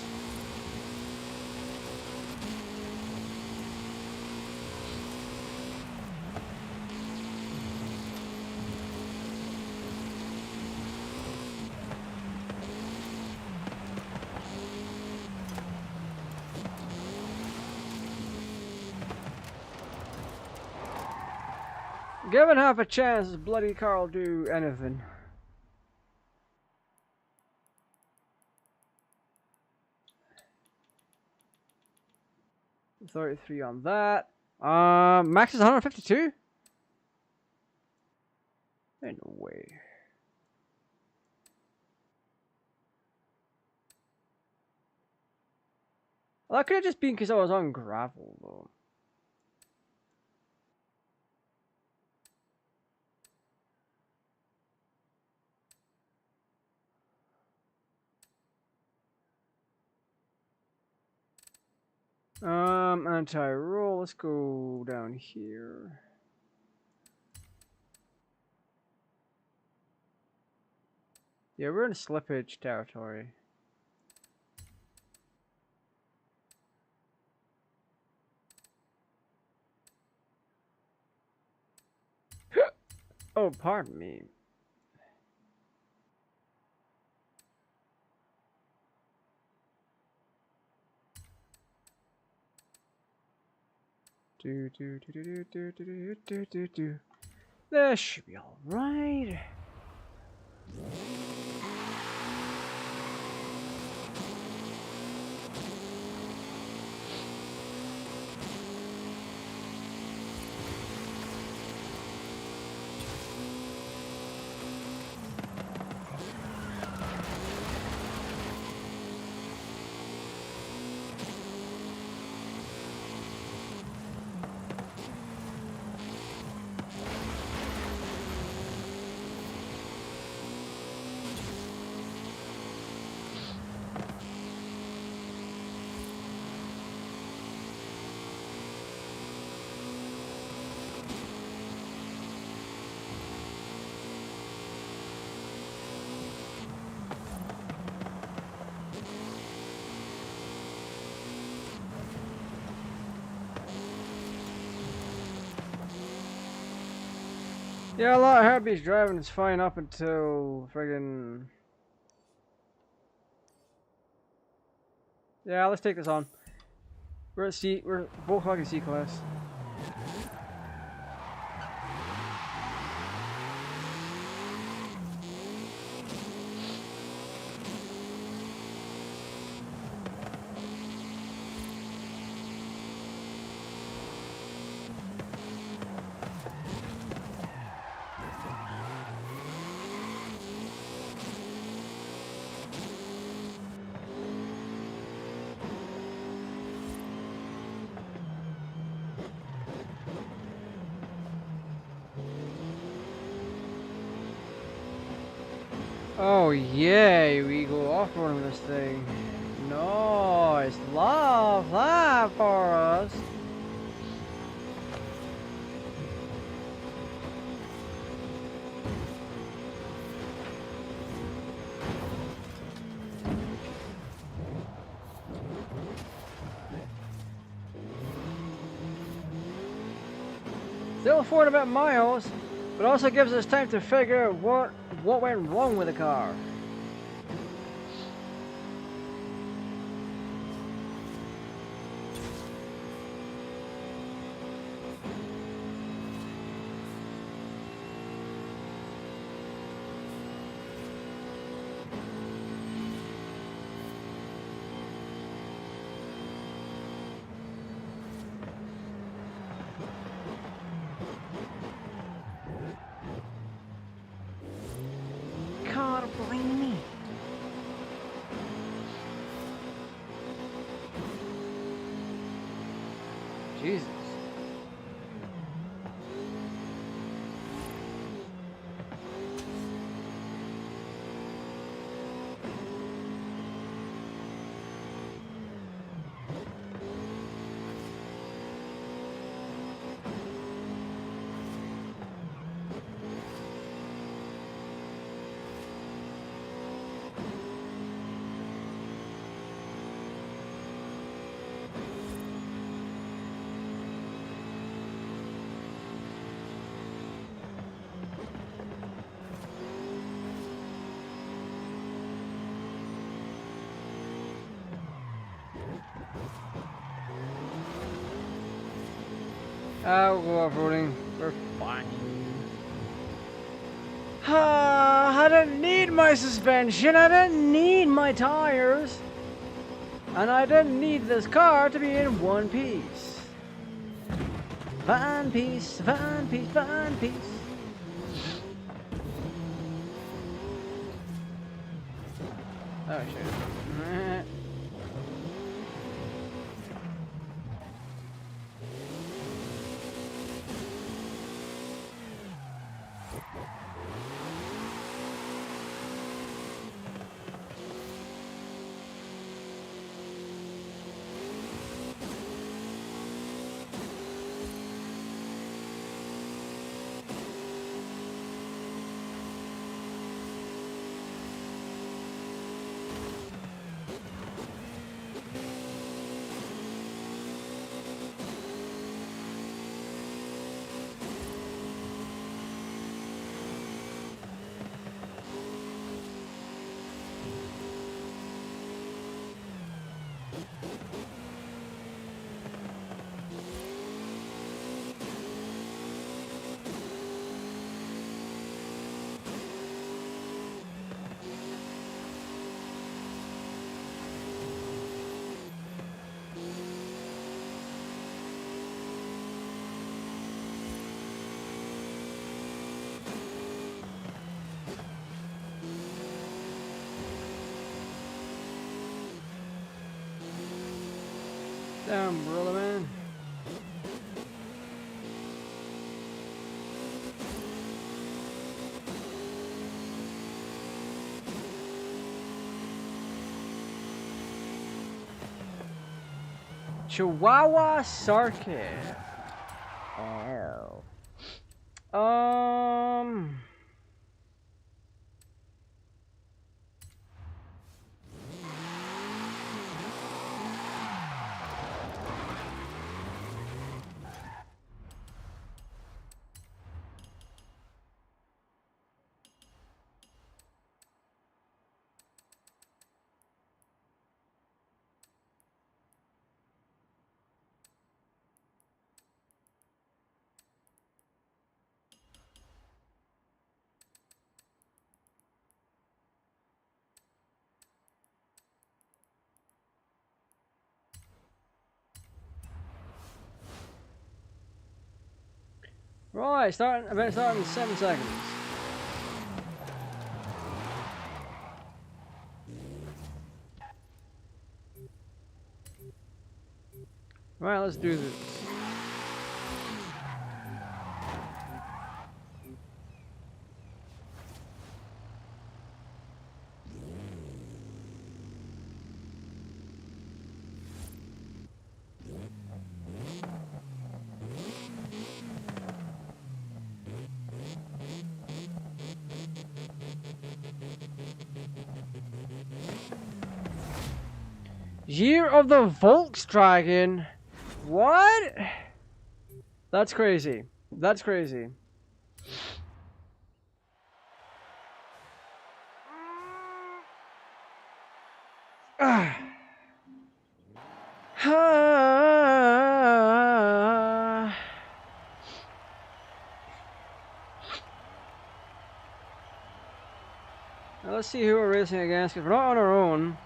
Given half a chance, this bloody car will do anything. $33 on that. Max is 152? Ain't no way. Well, that could have just been because I was on gravel, though. Anti-roll, let's go down here. Yeah, we're in slippage territory. Oh, pardon me. That should be all right. Yeah, a lot of heavy driving is fine up until friggin'. Yeah, let's take this on. We're at C. We're Volkswagen C class. Oh yay, we go off-roading with this thing. Nice, love that for us. Still 4 and a bit miles, but also gives us time to figure out what went wrong with the car. God blame me. Jesus. We'll go off-roading. We're fine. I didn't need my suspension. I didn't need my tires. And I didn't need this car to be in one piece. Fine piece, fine piece, fine piece. Oh shit. Damn, brother, man. Chihuahua Circuit. Oh. Right, about to start in 7 seconds. Right, let's do this. Year of the Volkswagen. What? That's crazy. That's crazy. Now let's see who we're racing against, because we're not on our own.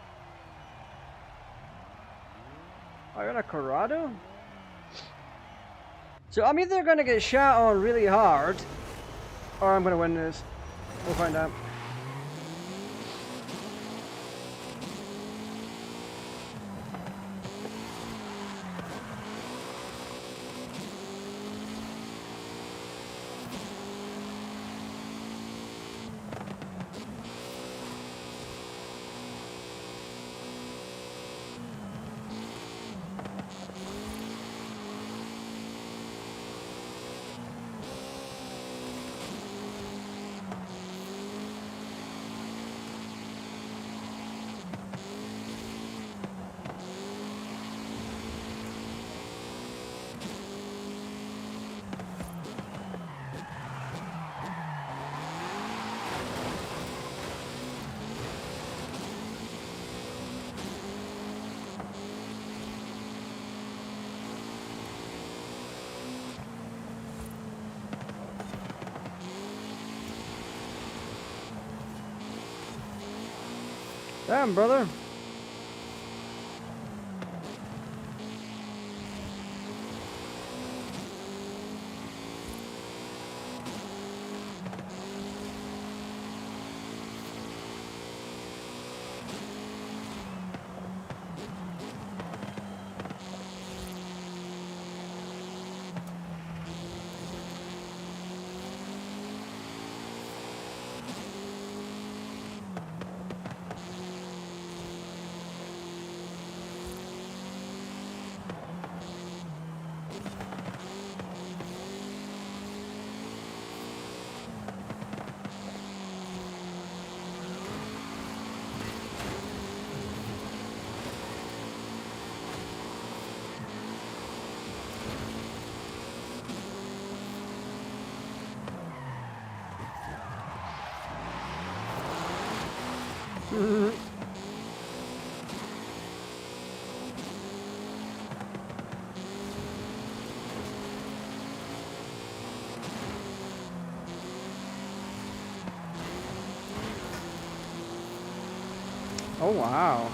I got a Corrado? So I'm either going to get shot on really hard, or I'm going to win this. We'll find out. Damn, brother. Oh, wow.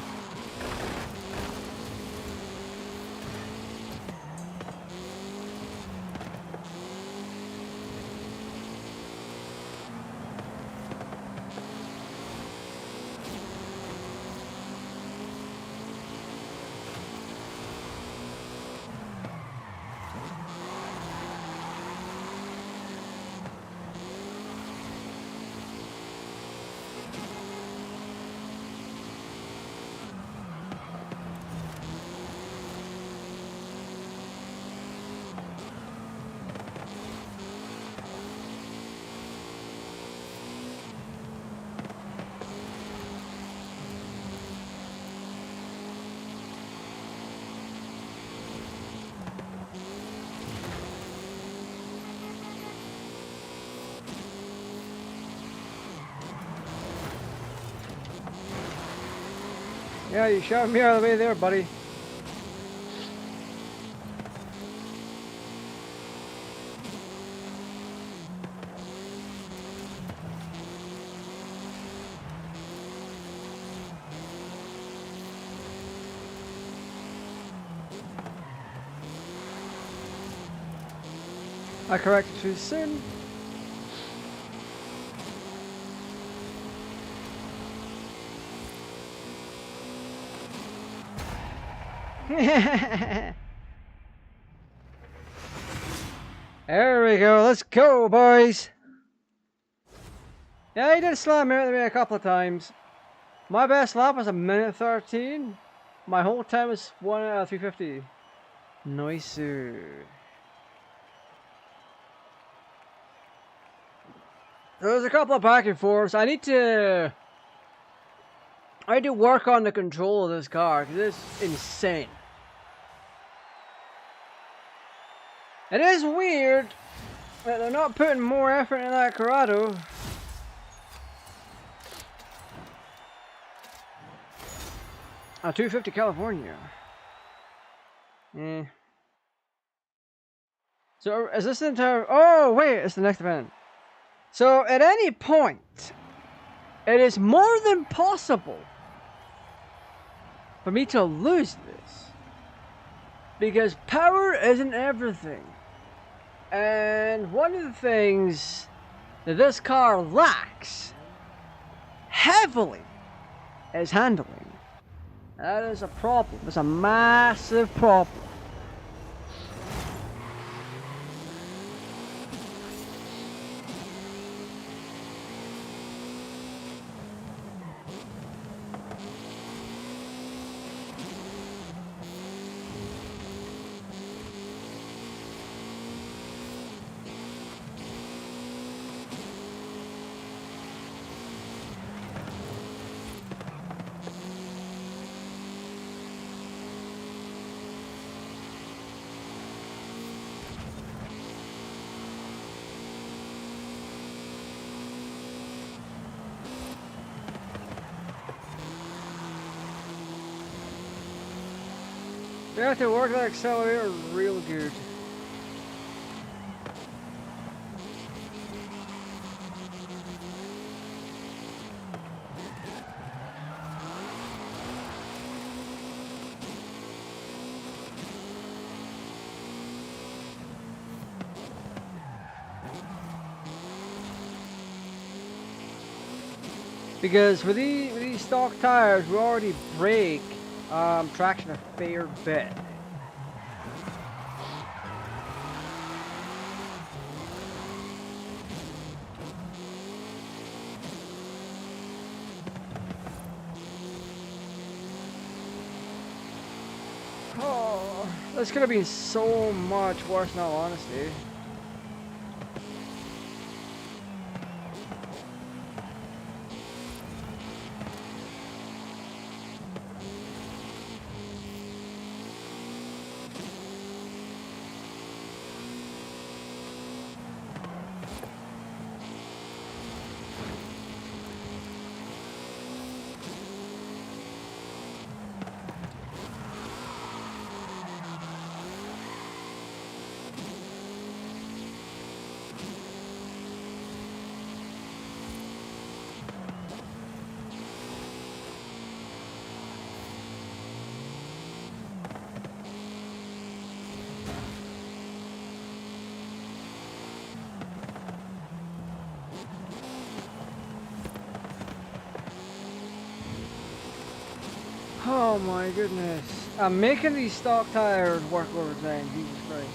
Yeah, you shot me out of the way there, buddy. I corrected too soon. There we go. Let's go, boys. Yeah, he did slam me a couple of times. My best lap was 1:13. My whole time was 3:50. Nice, sir. There's a couple of back and forths. I need to work on the control of this car because it's insane. It is weird that they're not putting more effort in that Corrado. Oh, 250 California. Yeah. So is this the entire... Oh, wait, it's the next event. So at any point, it is more than possible for me to lose this. Because power isn't everything. And one of the things that this car lacks heavily is handling. That is a problem. It's a massive problem. You have to work that accelerator real good. Because with these stock tires, we already brake traction a fair bit. Oh, this could have been so much worse in all honesty. Oh my goodness. I'm making these stock tires work overtime, Jesus Christ.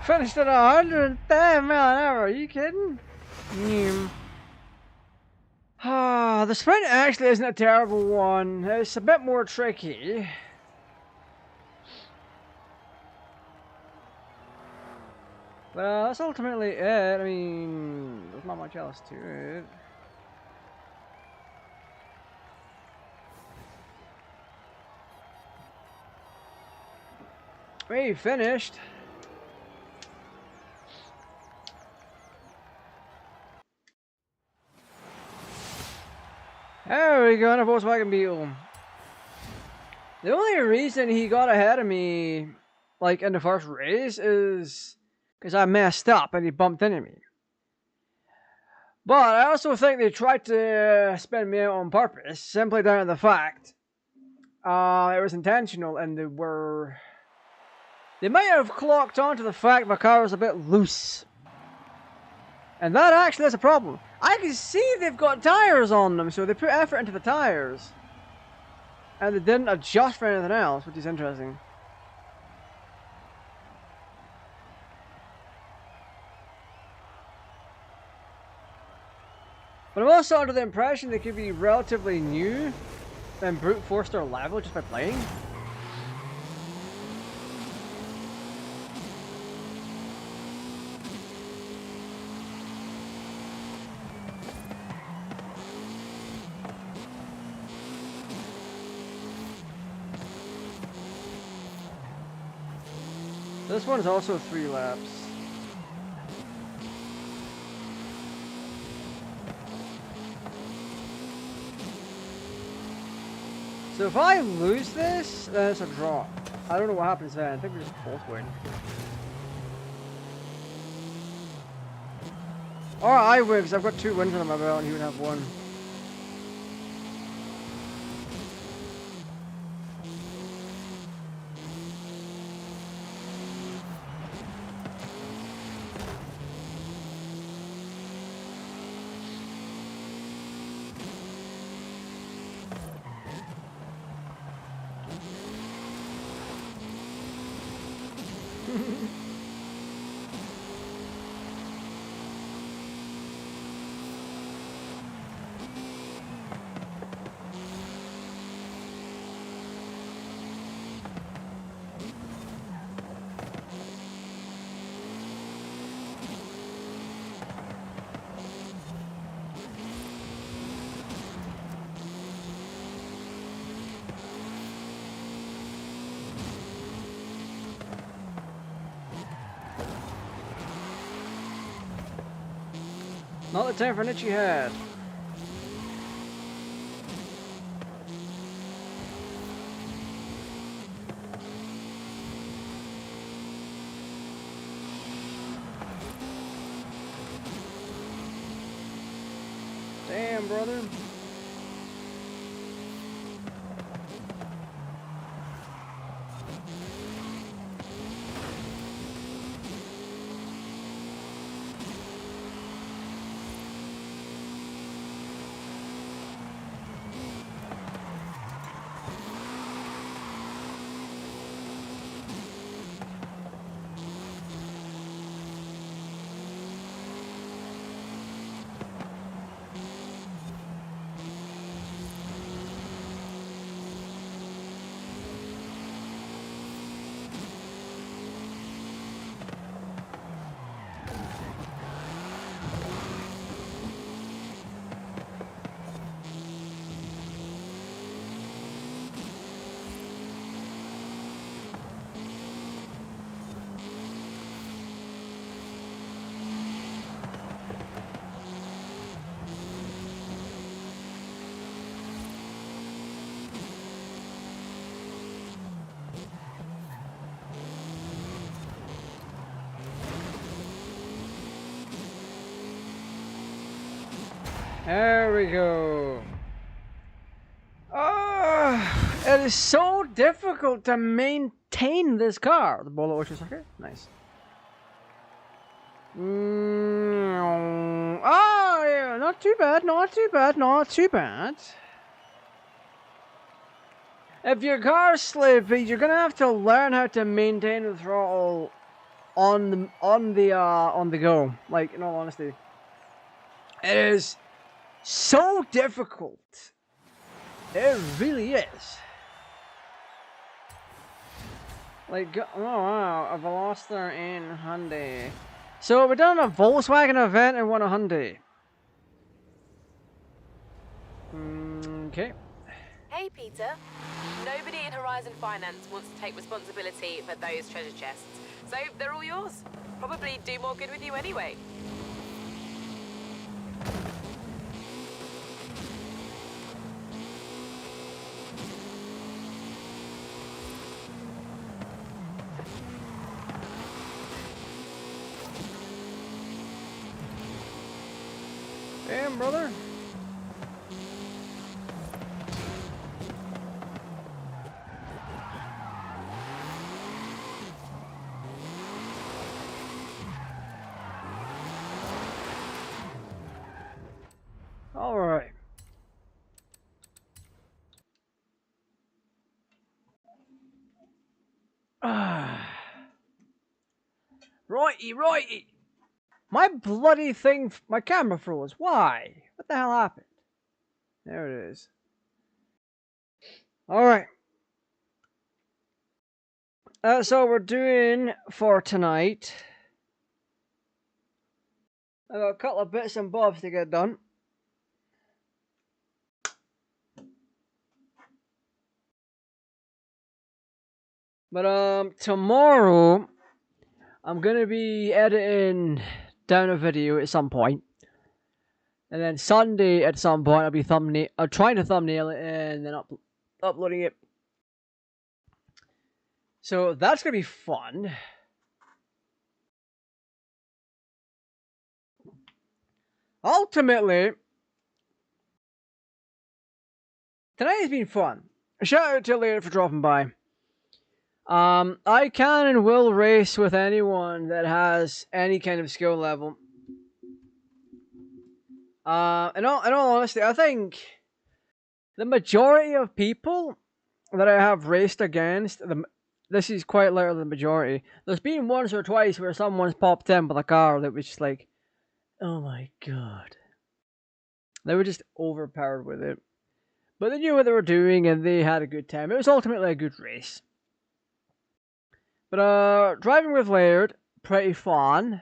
Finished at 110 mile an hour, are you kidding? Ah, the sprint actually isn't a terrible one. It's a bit more tricky. Well, that's ultimately it. I mean, there's not much else to it. We finished. There we go, in a Volkswagen Beetle. The only reason he got ahead of me, like, in the first race is because I messed up and he bumped into me. But I also think they tried to spin me out on purpose, simply down to the fact it was intentional and they might have clocked onto the fact my car was a bit loose. And that actually is a problem. I can see they've got tires on them, so they put effort into the tires. And they didn't adjust for anything else, which is interesting. But I'm also under the impression they could be relatively new and brute force their level just by playing. This one is also 3 laps. So if I lose this, then it's a draw. I don't know what happens then. I think we just both win. Or I win, because I've got 2 wins under my belt and he would have 1. Not the time for an itchy head. Damn, brother. There we go. It is so difficult to maintain this car. The ball ocean sucker? Nice. Oh, yeah, not too bad, not too bad, not too bad. If your car's slippy, you're gonna have to learn how to maintain the throttle on the go. Like, in all honesty, it is so difficult. It really is. Like, oh wow, a Veloster in Hyundai. So we're done a Volkswagen event and won a Hyundai. Okay. Hey, Peter. Nobody in Horizon Finance wants to take responsibility for those treasure chests, so they're all yours. Probably do more good with you anyway. Damn, brother. All right. Righty. My bloody thing, my camera froze. Why? What the hell happened? There it is. All right. So we're doing for tonight. I've got a couple of bits and bobs to get done. But tomorrow I'm gonna be editing down a video at some point, and then Sunday at some point I'll trying to thumbnail it and then uploading it. So that's gonna be fun. Ultimately, tonight has been fun. A shout out to Laird for dropping by. I can and will race with anyone that has any kind of skill level. In all honesty, I think the majority of people that I have raced against, this is quite literally the majority. There's been once or twice where someone's popped in with a car that was just like, oh my god. They were just overpowered with it. But they knew what they were doing and they had a good time. It was ultimately a good race. But driving with Laird, pretty fun.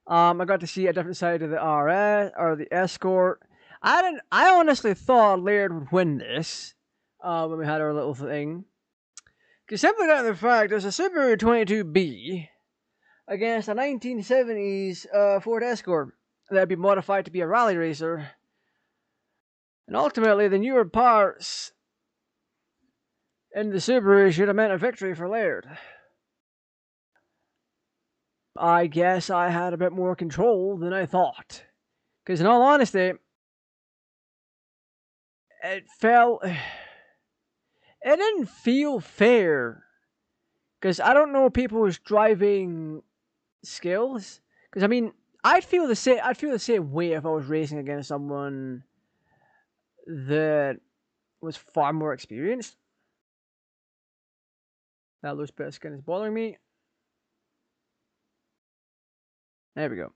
I got to see a different side of the RS or the Escort. I honestly thought Laird would win this when we had our little thing. Because simply down to the fact, there's a Subaru 22B against a 1970s Ford Escort that had been modified to be a rally racer. And ultimately, the newer parts in the Subaru should have meant a victory for Laird. I guess I had a bit more control than I thought. Because in all honesty, it didn't feel fair. Because I don't know people's driving skills. Because I mean, I'd feel the same way if I was racing against someone that was far more experienced. That loose bit of skin is bothering me. There we go.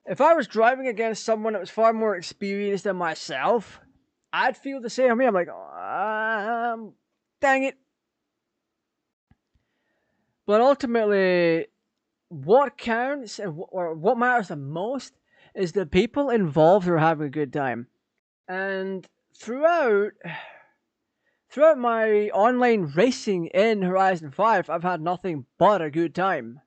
If I was driving against someone that was far more experienced than myself, I'd feel the same way. I'm like, dang it. But ultimately, what counts and what matters the most is the people involved are having a good time. And throughout my online racing in Horizon 5, I've had nothing but a good time.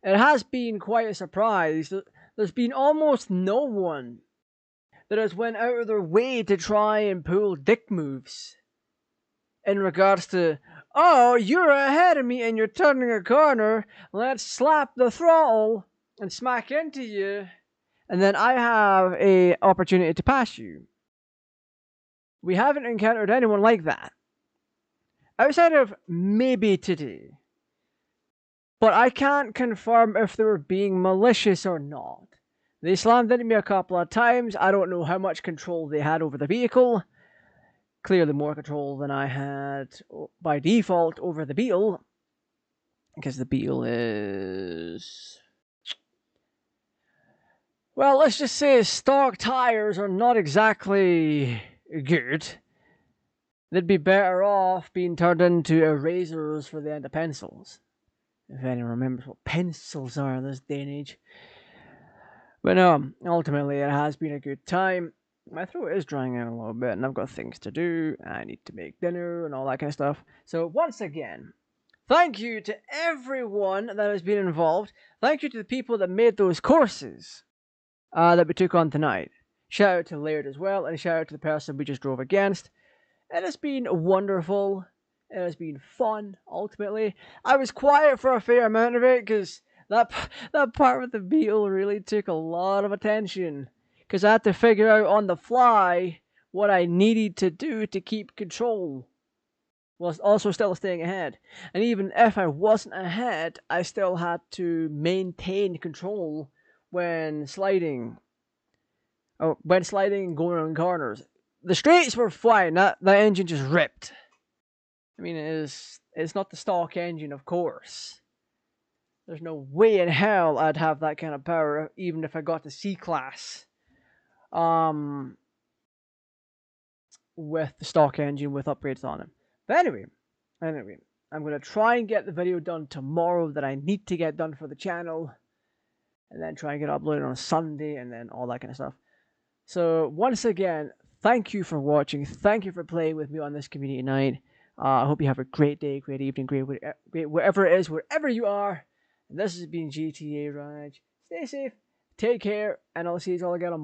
It has been quite a surprise. There's been almost no one that has went out of their way to try and pull dick moves in regards to, oh, you're ahead of me and you're turning a corner, let's slap the throttle and smack into you, and then I have an opportunity to pass you. We haven't encountered anyone like that. Outside of maybe today. But I can't confirm if they were being malicious or not. They slammed into me a couple of times. I don't know how much control they had over the vehicle. Clearly more control than I had by default over the Beetle. Because the Beetle is... well, let's just say stock tires are not exactly good. They'd be better off being turned into erasers for the end of pencils. If anyone remembers what pencils are in this day and age. But no, ultimately it has been a good time. My throat is drying out a little bit, and I've got things to do. I need to make dinner and all that kind of stuff. So once again, thank you to everyone that has been involved. Thank you to the people that made those courses that we took on tonight. Shout out to Laird as well, and shout out to the person we just drove against. It has been wonderful. It has been fun, ultimately. I was quiet for a fair amount of it, because that part with the beetle really took a lot of attention. Because I had to figure out on the fly what I needed to do to keep control, whilst also still staying ahead. And even if I wasn't ahead, I still had to maintain control when sliding. Oh, when sliding and going around corners. The straights were fine. That engine just ripped. I mean, it's not the stock engine, of course. There's no way in hell I'd have that kind of power, even if I got the C-Class. With the stock engine with upgrades on it. But anyway, I'm going to try and get the video done tomorrow that I need to get done for the channel. And then try and get uploaded on Sunday and then all that kind of stuff. So once again, thank you for watching. Thank you for playing with me on this community night. I hope you have a great day, great evening, great wherever it is, wherever you are. And this has been GTA Raj. Stay safe, take care, and I'll see you all again on